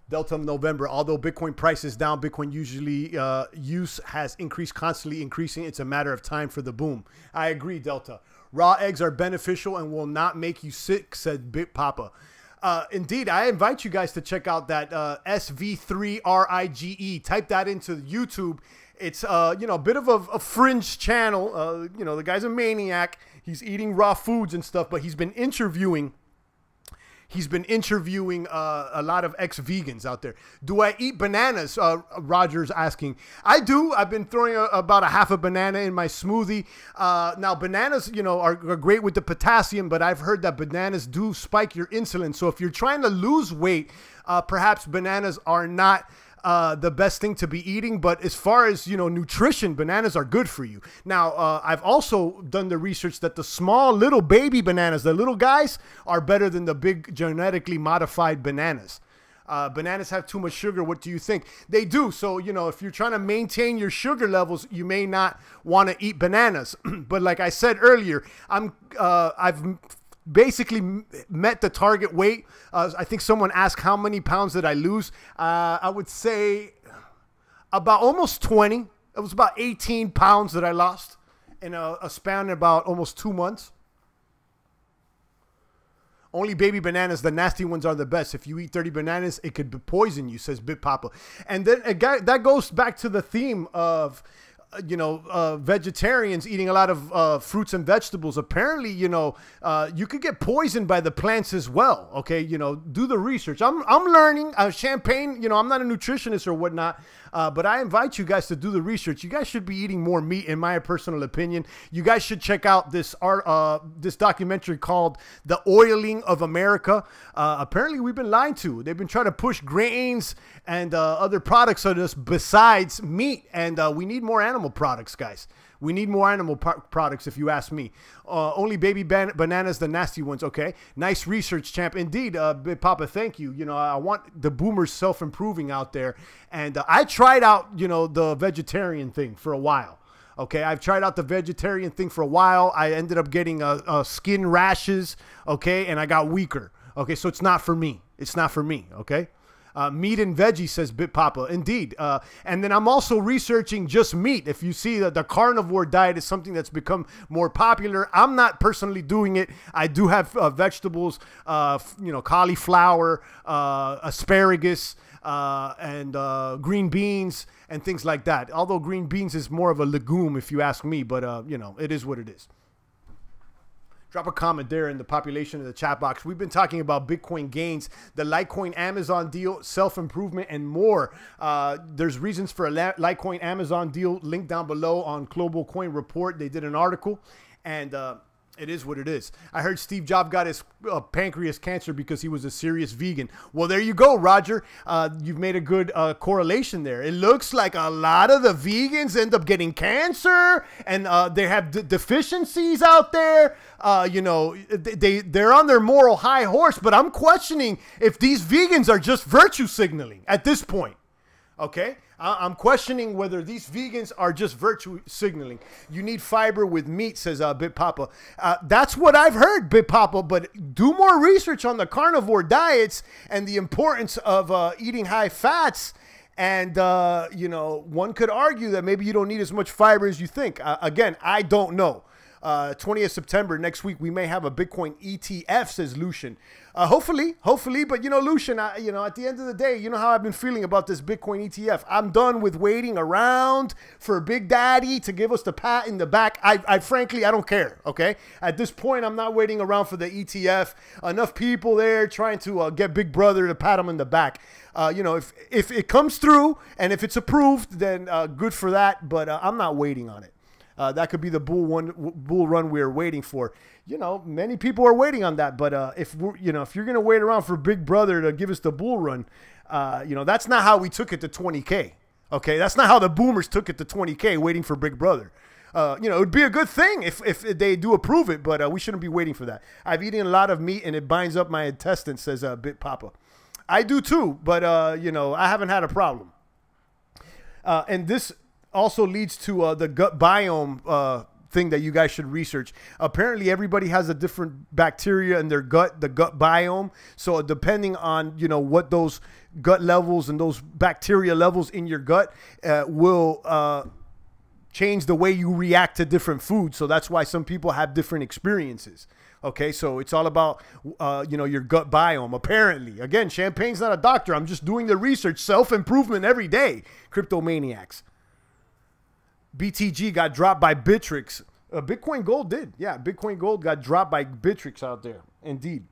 S1: Delta November. Although Bitcoin price is down, Bitcoin usually use has increased, constantly increasing. It's a matter of time for the boom. I agree, Delta. Raw eggs are beneficial and will not make you sick, said Bit Papa. Indeed, I invite you guys to check out that SV3RIGE. Type that into YouTube. It's, you know, a bit of a fringe channel. You know, the guy's a maniac. He's eating raw foods and stuff, but he's been interviewing a lot of ex-vegans out there. Do I eat bananas? Roger's asking. I do. I've been throwing about a half a banana in my smoothie. Now, bananas, you know, are great with the potassium, but I've heard that bananas do spike your insulin. So if you're trying to lose weight, perhaps bananas are not the best thing to be eating. But as far as, you know, nutrition, bananas are good for you. Now, I've also done the research that the small little baby bananas, the little guys, are better than the big genetically modified bananas. Bananas have too much sugar. What do you think? They do. So, you know, if you're trying to maintain your sugar levels, you may not want to eat bananas. But like I said earlier, I've basically met the target weight. I think someone asked how many pounds did I lose. I would say about almost 20. It was about 18 pounds that I lost in a span of about almost 2 months. Only baby bananas, the nasty ones, are the best. If you eat 30 bananas, it could poison you, says Bit Papa. And then that goes back to the theme of, you know, vegetarians eating a lot of fruits and vegetables. Apparently, you know, you could get poisoned by the plants as well. Okay, you know, do the research. I'm learning. Champagne, you know, I'm not a nutritionist or whatnot, but I invite you guys to do the research. You guys should be eating more meat, in my personal opinion. You guys should check out this this documentary called "The Oiling of America." Apparently, we've been lied to. They've been trying to push grains and other products on us besides meat, and we need more animal products, guys. We need more animal products, if you ask me. Only baby bananas, the nasty ones. Okay, nice research, champ. Indeed, Big Papa, thank you. You know, I want the boomers self-improving out there. And I tried out, you know, the vegetarian thing for a while. Okay, I've tried out the vegetarian thing for a while. I ended up getting skin rashes, okay, and I got weaker. Okay, so it's not for me. It's not for me, okay? Meat and veggie, says Bit Papa. Indeed. And then I'm also researching just meat. If you see that the carnivore diet is something that's become more popular, I'm not personally doing it. I do have vegetables, you know, cauliflower, asparagus, and green beans and things like that. Although green beans is more of a legume, if you ask me, but, you know, it is what it is. Drop a comment there in the population of the chat box. We've been talking about Bitcoin gains, the Litecoin Amazon deal, self-improvement, and more. There's reasons for a Litecoin Amazon deal linked down below on Global Coin Report. They did an article, and it is what it is. I heard Steve Jobs got his pancreas cancer because he was a serious vegan. Well, there you go, Roger. You've made a good correlation there. It looks like a lot of the vegans end up getting cancer, and they have deficiencies out there. You know, they're on their moral high horse, but I'm questioning if these vegans are just virtue signaling at this point. Okay? I'm questioning whether these vegans are just virtue signaling. You need fiber with meat, says Bit Papa. That's what I've heard, Bit Papa, but do more research on the carnivore diets and the importance of eating high fats And, you know, one could argue that maybe you don't need as much fiber as you think. Again, I don't know. 20th September, next week, we may have a Bitcoin ETF, says Lucian. Hopefully, but, you know, Lucian, you know, at the end of the day, you know how I've been feeling about this Bitcoin ETF. I'm done with waiting around for Big Daddy to give us the pat in the back. I frankly, I don't care, okay? At this point, I'm not waiting around for the ETF. Enough people there trying to get Big Brother to pat him in the back. You know, if it comes through and if it's approved, then good for that, but I'm not waiting on it. That could be the bull run we're waiting for. You know, many people are waiting on that. But if you're going to wait around for Big Brother to give us the bull run, you know, that's not how we took it to 20K. Okay, that's not how the boomers took it to 20K, waiting for Big Brother. You know, it would be a good thing if they do approve it, but we shouldn't be waiting for that. I've eaten a lot of meat and it binds up my intestines, says Bit Papa. I do too, but you know, I haven't had a problem. And this also leads to the gut biome thing that you guys should research. Apparently, everybody has a different bacteria in their gut, the gut biome. So depending on, you know, what those gut levels and those bacteria levels in your gut will change the way you react to different foods. So that's why some people have different experiences. Okay, so it's all about, you know, your gut biome, apparently. Again, Champagne's not a doctor. I'm just doing the research, self-improvement every day, cryptomaniacs. BTG got dropped by Bittrex. Bitcoin Gold did. Yeah, Bitcoin Gold got dropped by Bittrex out there. Indeed.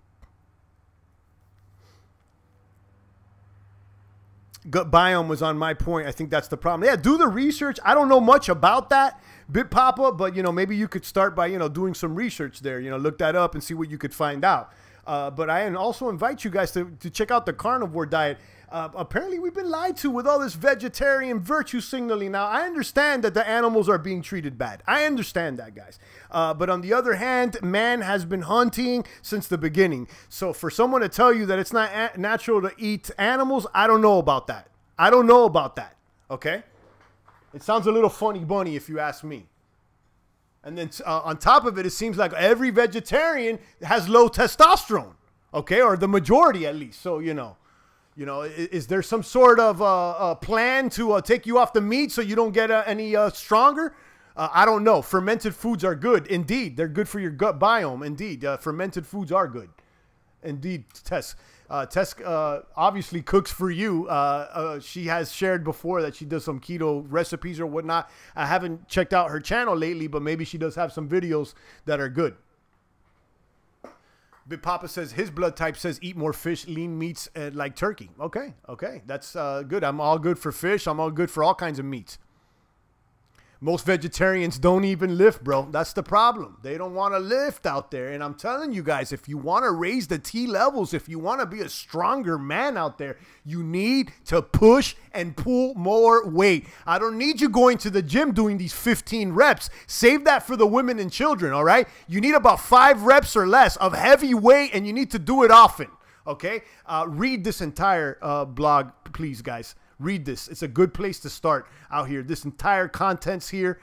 S1: Gut biome was on my point. I think that's the problem. Yeah, do the research. I don't know much about that, Bit Papa, but, you know, maybe you could start by, you know, doing some research there. You know, look that up and see what you could find out. But I also invite you guys to check out the carnivore diet. Apparently, we've been lied to with all this vegetarian virtue signaling. Now, I understand that the animals are being treated bad. I understand that, guys. But on the other hand, man has been hunting since the beginning. So for someone to tell you that it's not natural to eat animals, I don't know about that. I don't know about that, okay? It sounds a little funny bunny if you ask me. And then on top of it, it seems like every vegetarian has low testosterone, okay? Or the majority at least, so, you know. You know, is there some sort of plan to take you off the meat so you don't get any stronger? I don't know. Fermented foods are good. Indeed. They're good for your gut biome. Indeed. Fermented foods are good. Indeed, Tess. Tess obviously cooks for you. She has shared before that she does some keto recipes or whatnot. I haven't checked out her channel lately, but maybe she does have some videos that are good. Big Papa says his blood type says eat more fish, lean meats like turkey. Okay, okay, that's good. I'm all good for fish. I'm all good for all kinds of meats. Most vegetarians don't even lift, bro. That's the problem. They don't want to lift out there. And I'm telling you guys, if you want to raise the T levels, if you want to be a stronger man out there, you need to push and pull more weight. I don't need you going to the gym doing these 15 reps. Save that for the women and children, all right? You need about 5 reps or less of heavy weight, and you need to do it often, okay? Read this entire blog, please, guys. Read this. It's a good place to start out here. This entire content's here.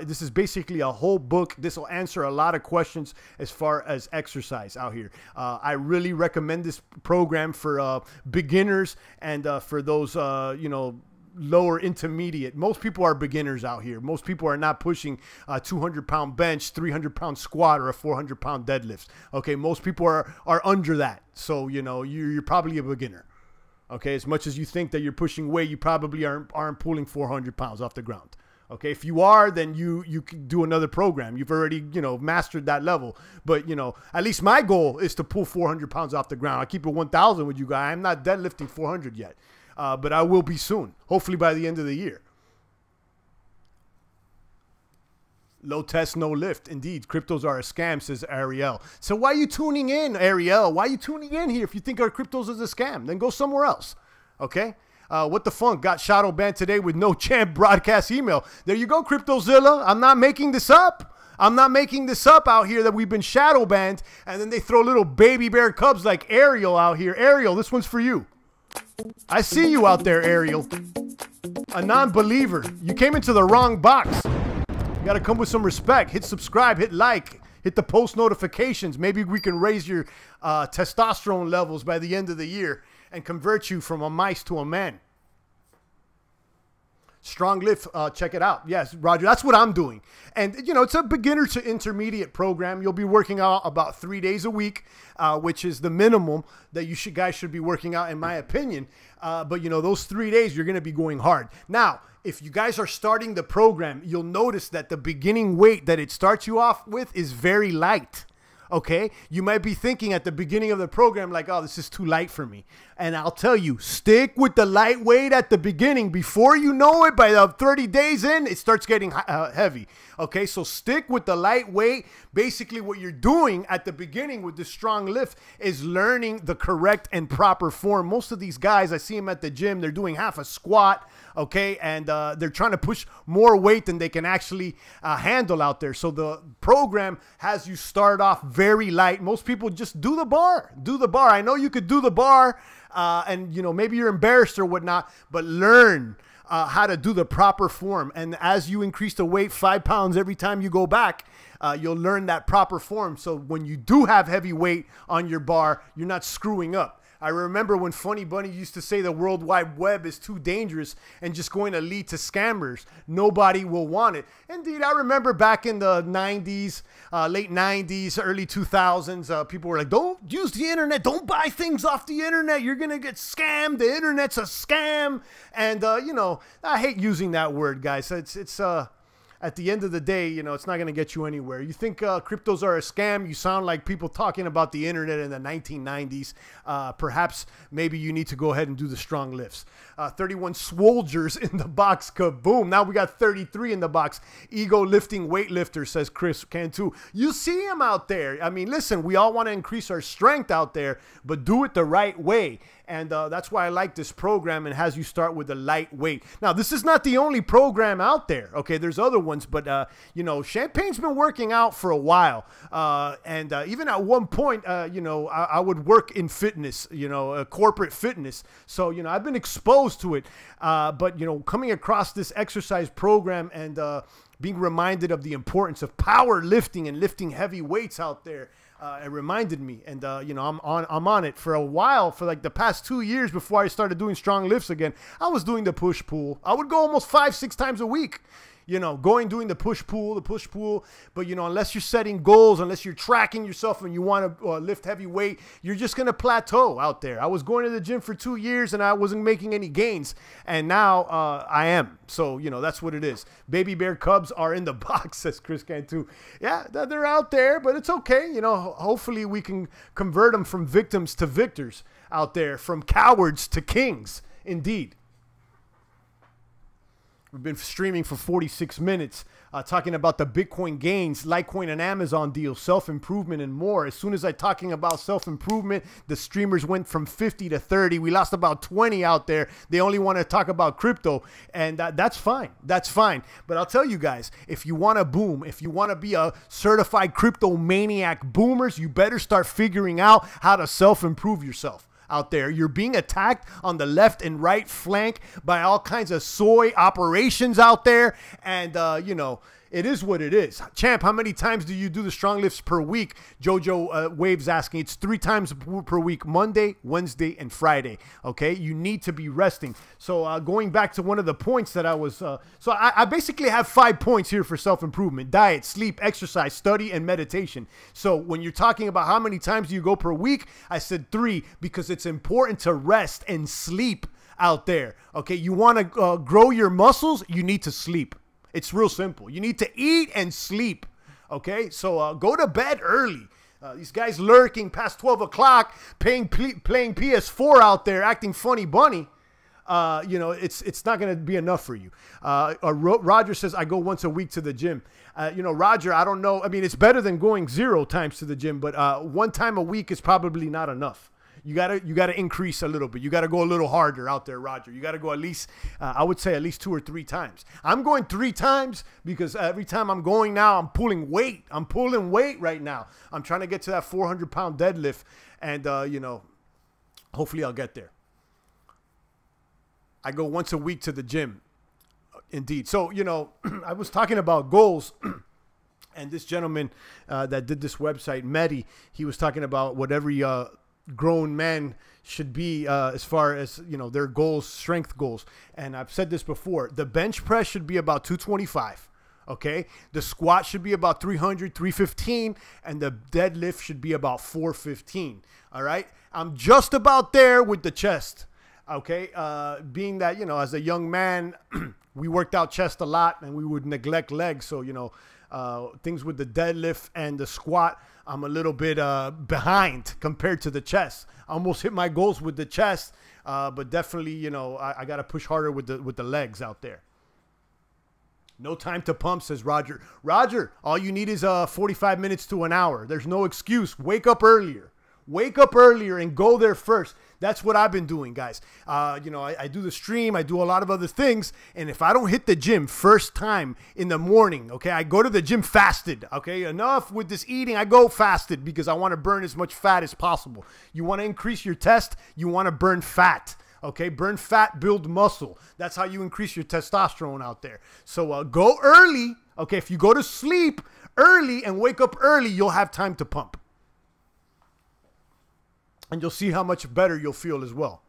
S1: This is basically a whole book. This will answer a lot of questions as far as exercise out here. I really recommend this program for beginners and for those, you know, lower intermediate. Most people are beginners out here. Most people are not pushing a 200-pound bench, 300-pound squat, or a 400-pound deadlift. Okay, most people are under that. So, you know, you're probably a beginner. Okay, as much as you think that you're pushing weight, you probably aren't pulling 400 pounds off the ground. Okay, if you are, then you can do another program. You've already, you know, mastered that level. But, you know, at least my goal is to pull 400 pounds off the ground. I keep it 1,000 with you guys. I'm not deadlifting 400 yet, but I will be soon, hopefully by the end of the year. Low test, no lift. Indeed, cryptos are a scam, says Ariel. So why are you tuning in, Ariel? Why are you tuning in here? If you think our cryptos is a scam, then go somewhere else. Okay? What the funk? Got shadow banned today with no champ broadcast email. There you go, CryptoZilla. I'm not making this up. I'm not making this up out here that we've been shadow banned, and then they throw little baby bear cubs like Ariel out here. Ariel, this one's for you. I see you out there, Ariel. A non-believer. You came into the wrong box. You got to come with some respect. Hit subscribe, hit like, hit the post notifications. Maybe we can raise your testosterone levels by the end of the year and convert you from a mice to a man. Strong lift, check it out. Yes, Roger, that's what I'm doing. And, you know, it's a beginner to intermediate program. You'll be working out about 3 days a week, which is the minimum that guys should be working out, in my opinion. But, you know, those 3 days, you're going to be going hard. Now, if you guys are starting the program, you'll notice that the beginning weight that it starts you off with is very light. Okay, you might be thinking at the beginning of the program like, oh, this is too light for me. And I'll tell you, stick with the lightweight at the beginning. Before you know it, by the 30 days in, it starts getting heavy. Okay, so stick with the lightweight. Basically, what you're doing at the beginning with the strong lift is learning the correct and proper form. Most of these guys, I see them at the gym, they're doing half a squat, okay, and they're trying to push more weight than they can actually handle out there. So the program has you start off very light. Most people just do the bar. Do the bar. I know you could do the bar, and, you know, maybe you're embarrassed or whatnot, but learn how to do the proper form. And as you increase the weight 5 pounds every time you go back, you'll learn that proper form. So when you do have heavy weight on your bar, you're not screwing up. I remember when Funny Bunny used to say the World Wide Web is too dangerous and just going to lead to scammers. Nobody will want it. Indeed, I remember back in the 90s, late 90s, early 2000s, people were like, don't use the internet. Don't buy things off the internet. You're going to get scammed. The internet's a scam. And, you know, I hate using that word, guys. It's at the end of the day, you know, it's not going to get you anywhere. You think cryptos are a scam? You sound like people talking about the internet in the 1990s. Perhaps maybe you need to go ahead and do the strong lifts. 31 Swolgers in the box. Kaboom. Now we got 33 in the box. Ego lifting weightlifter, says Chris Cantu. You see him out there. I mean, listen, we all want to increase our strength out there, but do it the right way. And that's why I like this program, and has you start with the lightweight. Now, this is not the only program out there. Okay, there's other ones, but, you know, Champagne's been working out for a while. And even at one point, you know, I would work in fitness, you know, corporate fitness. So, you know, I've been exposed to it. But, you know, coming across this exercise program and being reminded of the importance of power lifting and lifting heavy weights out there, it reminded me, and you know, I'm on it for a while. For like the past 2 years before I started doing strong lifts again, I was doing the push pull. I would go almost 5-6 times a week. You know, doing the push pull. But, you know, unless you're setting goals, unless you're tracking yourself and you want to lift heavy weight, you're just going to plateau out there. I was going to the gym for 2 years and I wasn't making any gains. And now I am. So, you know, that's what it is. Baby bear cubs are in the box, says Chris Cantu. Yeah, they're out there, but it's okay. You know, hopefully we can convert them from victims to victors out there, from cowards to kings. Indeed. We've been streaming for 46 minutes, talking about the Bitcoin gains, Litecoin and Amazon deals, self-improvement, and more. As soon as I talking about self-improvement, the streamers went from 50 to 30. We lost about 20 out there. They only want to talk about crypto, and that's fine. That's fine. But I'll tell you guys, if you want to boom, if you want to be a certified crypto maniac boomers, you better start figuring out how to self-improve yourself. Out there, you're being attacked on the left and right flank by all kinds of soy operations out there, and you know, it is what it is. Champ, how many times do you do the strong lifts per week? Jojo Waves asking. It's 3 times per week: Monday, Wednesday, and Friday. Okay, you need to be resting. So going back to one of the points that I was, so I basically have 5 points here for self-improvement: diet, sleep, exercise, study, and meditation. So when you're talking about how many times do you go per week, I said 3 because it's important to rest and sleep out there. Okay, you want to grow your muscles, you need to sleep. It's real simple. You need to eat and sleep. Okay, so go to bed early. These guys lurking past 12 o'clock, playing PS4 out there, acting funny bunny. You know, it's not going to be enough for you. Roger says, I go once a week to the gym. You know, Roger, I don't know. I mean, it's better than going 0 times to the gym, but 1 time a week is probably not enough. You gotta increase a little bit. You gotta go a little harder out there, Roger. You gotta go at least, I would say at least 2 or 3 times. I'm going 3 times because every time I'm going now, I'm pulling weight. I'm pulling weight right now. I'm trying to get to that 400-pound deadlift, and you know, hopefully I'll get there. I go once a week to the gym. Indeed. So, you know, I was talking about goals. And this gentleman that did this website, Mehdi, he was talking about what every grown men should be as far as, you know, their goals, strength goals. And I've said this before, the bench press should be about 225. Okay, the squat should be about 300, 315, and the deadlift should be about 415. All right, I'm just about there with the chest. Okay, being that, you know, as a young man, we worked out chest a lot and we would neglect legs. So, you know, things with the deadlift and the squat, I'm a little bit behind compared to the chest. I almost hit my goals with the chest, but definitely, you know, I got to push harder with the legs out there. No time to pump, says Roger. Roger, all you need is 45 minutes to an hour. There's no excuse. Wake up earlier. Wake up earlier and go there first. That's what I've been doing, guys. You know, I do the stream. I do a lot of other things. And if I don't hit the gym first time in the morning, okay, I go to the gym fasted. Okay, enough with this eating. I go fasted because I want to burn as much fat as possible. You want to increase your test. You want to burn fat. Okay, burn fat, build muscle. That's how you increase your testosterone out there. So go early. Okay, if you go to sleep early and wake up early, you'll have time to pump. And you'll see how much better you'll feel as well.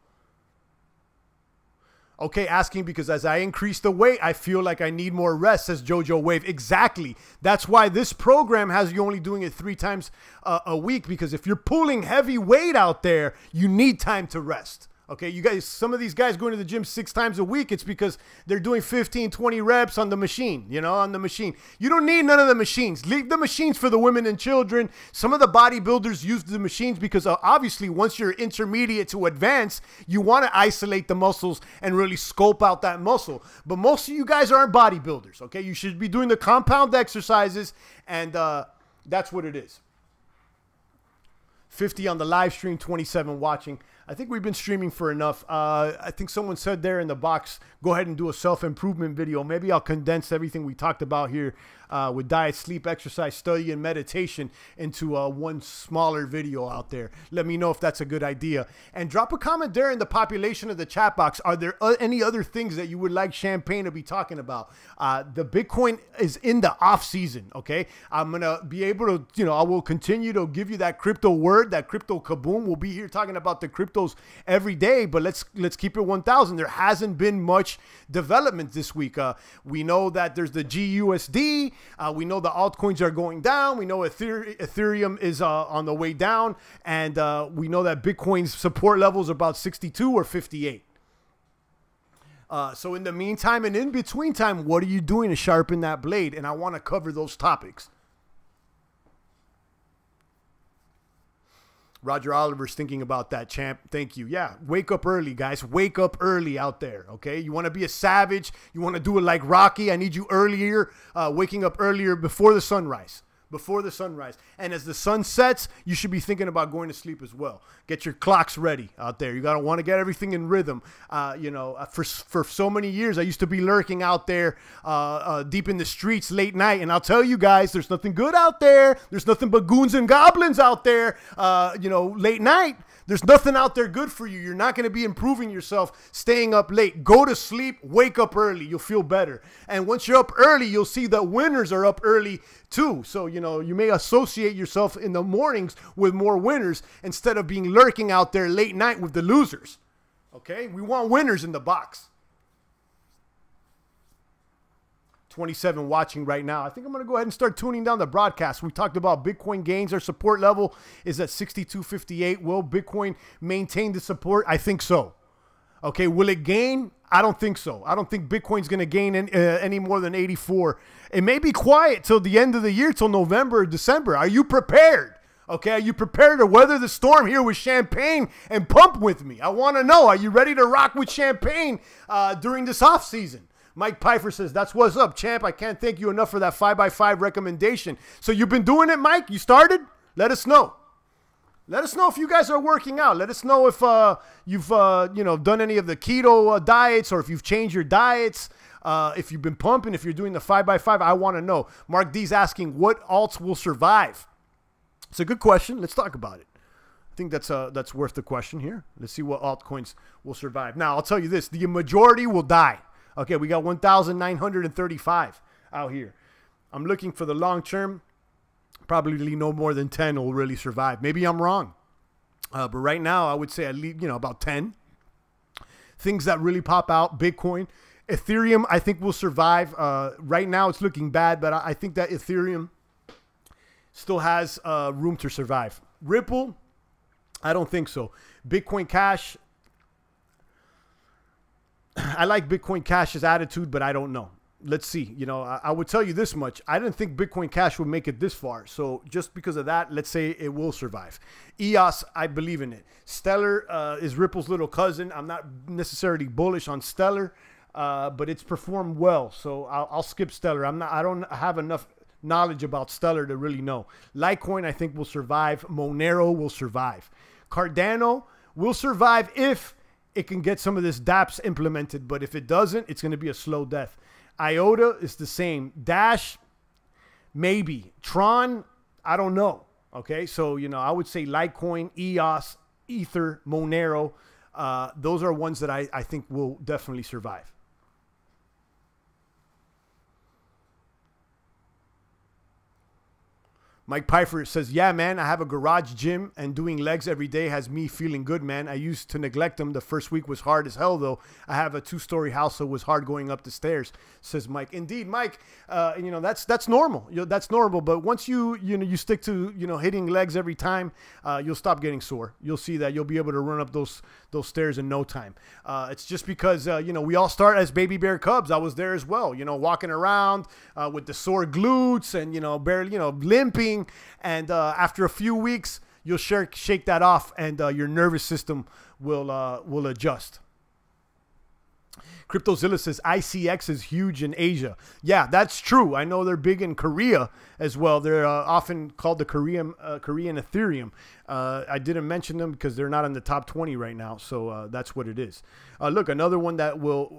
S1: Okay, asking because as I increase the weight, I feel like I need more rest, says JoJo Wave. Exactly. That's why this program has you only doing it 3 times a week, because if you're pulling heavy weight out there, you need time to rest. Okay, you guys, some of these guys going to the gym 6 times a week, it's because they're doing 15, 20 reps on the machine, you know, on the machine. You don't need none of the machines. Leave the machines for the women and children. Some of the bodybuilders use the machines because obviously once you're intermediate to advanced, you want to isolate the muscles and really scope out that muscle. But most of you guys aren't bodybuilders, okay? You should be doing the compound exercises, and that's what it is. 50 on the live stream, 27 watching. I think we've been streaming for enough. I think someone said there in the box, go ahead and do a self-improvement video. Maybe I'll condense everything we talked about here with diet, sleep, exercise, study, and meditation into one smaller video out there. Let me know if that's a good idea. And drop a comment there in the population of the chat box. Are there any other things that you would like Champagne to be talking about? The Bitcoin is in the off season, okay? I'm going to be able to, you know, I will continue to give you that crypto word, that crypto kaboom. We'll be here talking about the cryptos every day, but let's keep it 1,000. There hasn't been much development this week. We know that there's the GUSD. We know the altcoins are going down. We know Ethereum is on the way down, and we know that Bitcoin's support level is about 62 or 58. So in the meantime and in between time, what are you doing to sharpen that blade? And I want to cover those topics. Roger Oliver's thinking about that, champ. Thank you. Yeah, wake up early, guys. Wake up early out there, okay? You want to be a savage. You want to do it like Rocky. I need you earlier, waking up earlier before the sunrise. Before the sunrise. And as the sun sets, you should be thinking about going to sleep as well. Get your clocks ready out there. You got to want to get everything in rhythm. You know, for so many years, I used to be lurking out there deep in the streets late night. And I'll tell you guys, there's nothing good out there. There's nothing but goons and goblins out there, you know, late night. There's nothing out there good for you. You're not going to be improving yourself staying up late. Go to sleep, wake up early. You'll feel better. And once you're up early, you'll see that winners are up early too. So, you know, you may associate yourself in the mornings with more winners instead of being lurking out there late night with the losers. Okay? We want winners in the box. 27 watching right now. I think I'm going to go ahead and start tuning down the broadcast. We talked about Bitcoin gains. Our support level is at 62.58. Will Bitcoin maintain the support? I think so. Okay, will it gain? I don't think so. I don't think Bitcoin's going to gain any more than 84. It may be quiet till the end of the year, till November or December. Are you prepared? Okay, are you prepared to weather the storm here with Champagne and pump with me? I want to know, are you ready to rock with Champagne during this off season? Mike Pfeiffer says, that's what's up, champ. I can't thank you enough for that 5x5 recommendation. So you've been doing it, Mike? You started? Let us know. Let us know if you guys are working out. Let us know if you've you know, done any of the keto diets, or if you've changed your diets. If you've been pumping, if you're doing the 5x5, I want to know. Mark D's asking, what alts will survive? It's a good question. Let's talk about it. I think that's worth the question here. Let's see what altcoins will survive. Now, I'll tell you this. The majority will die. Okay, we got 1,935 out here. I'm looking for the long term. Probably no more than 10 will really survive. Maybe I'm wrong. But right now, I would say at least, about 10. Things that really pop out: Bitcoin. Ethereum, I think, will survive. Right now, it's looking bad, but I think that Ethereum still has room to survive. Ripple, I don't think so. Bitcoin Cash, I like Bitcoin Cash's attitude, but I don't know. Let's see. I would tell you this much. I didn't think Bitcoin Cash would make it this far. So just because of that, let's say it will survive. EOS, I believe in it. Stellar is Ripple's little cousin. I'm not necessarily bullish on Stellar, but it's performed well. So I'll skip Stellar. I don't have enough knowledge about Stellar to really know. Litecoin, I think, will survive. Monero will survive. Cardano will survive if it can get some of this dApps implemented. But if it doesn't, it's going to be a slow death. IOTA is the same. Dash, maybe. Tron, I don't know. Okay, so, I would say Litecoin, EOS, Ether, Monero. Those are ones that I think will definitely survive. Mike Pfeiffer says, yeah, man, I have a garage gym and doing legs every day has me feeling good, man. I used to neglect them. The first week was hard as hell, though. I have a 2-story house, so it was hard going up the stairs, says Mike. Indeed, Mike, that's normal. That's normal. But once you stick to, hitting legs every time, you'll stop getting sore. You'll see that you'll be able to run up those stairs in no time. It's just because, we all start as baby bear cubs. I was there as well, walking around with the sore glutes and, barely, limping. And after a few weeks, you'll shake that off, and your nervous system will adjust. CryptoZilla says ICX is huge in Asia. Yeah, that's true. I know they're big in Korea as well. They're often called the Korean Ethereum. I didn't mention them because they're not in the top 20 right now. So that's what it is. Look, another one that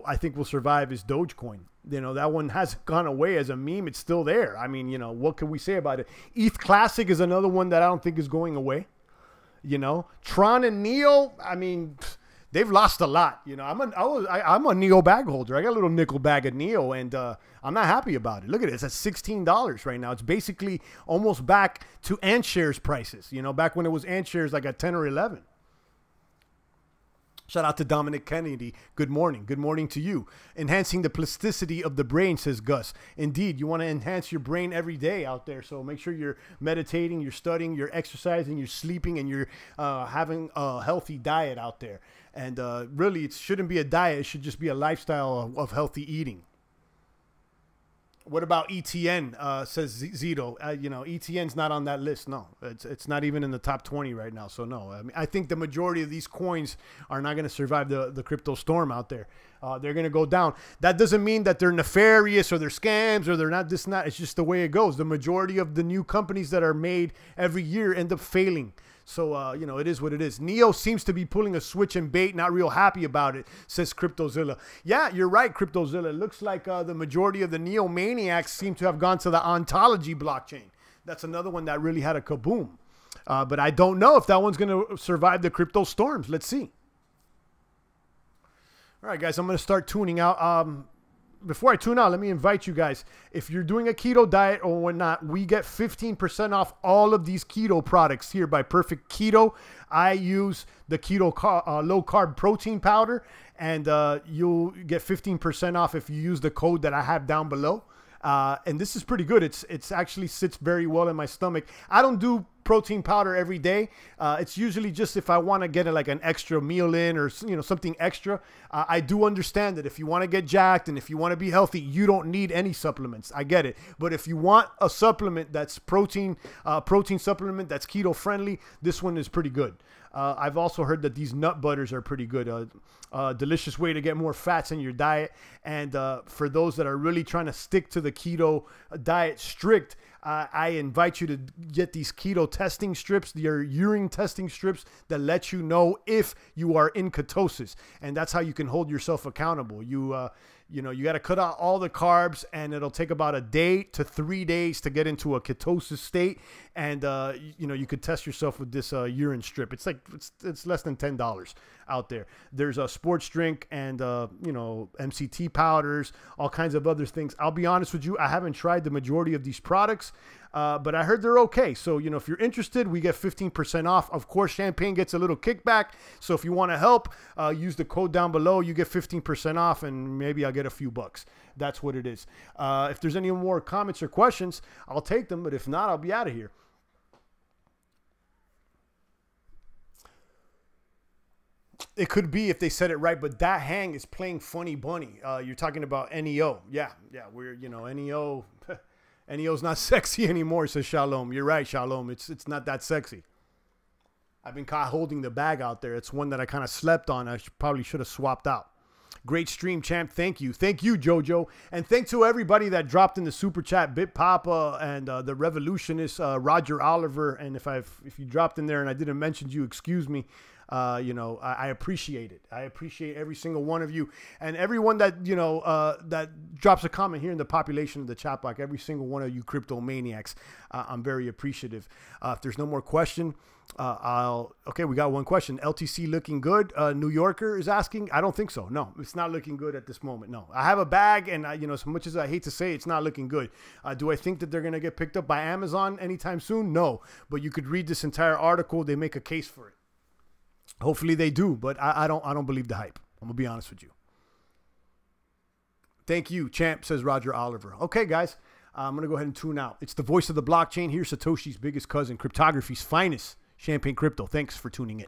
S1: I think will survive is Dogecoin. That one hasn't gone away as a meme. It's still there. I mean, what can we say about it? ETH Classic is another one that I don't think is going away. Tron and Neo, I mean, they've lost a lot. I'm a Neo bag holder. I got a little nickel bag of Neo, and I'm not happy about it. Look at it. It's at $16 right now. It's basically almost back to AntShares prices. Back when it was AntShares like at 10 or 11. Shout out to Dominic Kennedy. Good morning. Good morning to you. Enhancing the plasticity of the brain, says Gus. Indeed, you want to enhance your brain every day out there. So make sure you're meditating, you're studying, you're exercising, you're sleeping, and you're having a healthy diet out there. And really, it shouldn't be a diet. It should just be a lifestyle of healthy eating. What about ETN, says Zito. ETN's not on that list. No, it's not even in the top 20 right now. So no, I mean, I think the majority of these coins are not going to survive the crypto storm out there. They're going to go down. That doesn't mean that they're nefarious or they're scams or they're not this, not. It's just the way it goes. The majority of the new companies that are made every year end up failing. So, it is what it is. Neo seems to be pulling a switch and bait, not real happy about it, says CryptoZilla. Yeah, you're right, CryptoZilla. It looks like the majority of the Neo maniacs seem to have gone to the ontology blockchain. That's another one that really had a kaboom. But I don't know if that one's going to survive the crypto storms. Let's see. All right, guys, I'm going to start tuning out. Before I tune out, let me invite you guys. If you're doing a keto diet or whatnot, we get 15% off all of these keto products here by Perfect Keto. I use the keto low carb protein powder, and you'll get 15% off if you use the code that I have down below. And this is pretty good. It's actually sits very well in my stomach. I don't do protein powder every day. It's usually just if I want to get like an extra meal in or something extra. I do understand that if you want to get jacked and if you want to be healthy, you don't need any supplements. I get it. But if you want a supplement that's protein supplement that's keto friendly, this one is pretty good. I've also heard that these nut butters are pretty good. Delicious way to get more fats in your diet. And for those that are really trying to stick to the keto diet strict, I invite you to get these keto testing strips, your urine testing strips that let you know if you are in ketosis. And that's how you can hold yourself accountable. You got to cut out all the carbs, and it'll take about a day to 3 days to get into a ketosis state. And, you could test yourself with this urine strip. It's like, it's less than $10 out there. There's a sports drink and, MCT powders, all kinds of other things. I'll be honest with you. I haven't tried the majority of these products. but I heard they're okay. So, you know, if you're interested, we get 15% off. Of course, Champagne gets a little kickback. So if you want to help, use the code down below. You get 15% off, and maybe I'll get a few bucks. That's what it is. If there's any more comments or questions, I'll take them. But if not, I'll be out of here. It could be if they said it right, but that hang is playing funny bunny. You're talking about NEO. Yeah, we're, you know, NEO. NEO's not sexy anymore, says Shalom. You're right, Shalom. It's not that sexy. I've been caught holding the bag out there. It's one that I kind of slept on. I probably should have swapped out. Great stream, champ. Thank you. Thank you, Jojo. And thanks to everybody that dropped in the super chat, Bit Papa and the Revolutionist, Roger Oliver. And if you dropped in there and I didn't mention you, excuse me. You know, I appreciate it. I appreciate every single one of you and everyone that, you know, that drops a comment here in the population of the chat box. Every single one of you crypto maniacs. I'm very appreciative. If there's no more question, okay, we got one question. LTC looking good? New Yorker is asking. I don't think so. No, it's not looking good at this moment. No, I have a bag and you know, as much as I hate to say, it's not looking good. Do I think that they're going to get picked up by Amazon anytime soon? No, but you could read this entire article. They make a case for it. Hopefully they do, but I don't believe the hype. I'm gonna be honest with you. Thank you, champ, says Roger Oliver. Okay, guys, I'm gonna go ahead and tune out. It's the voice of the blockchain. Here's Satoshi's biggest cousin, cryptography's finest, Champagne Crypto. Thanks for tuning in.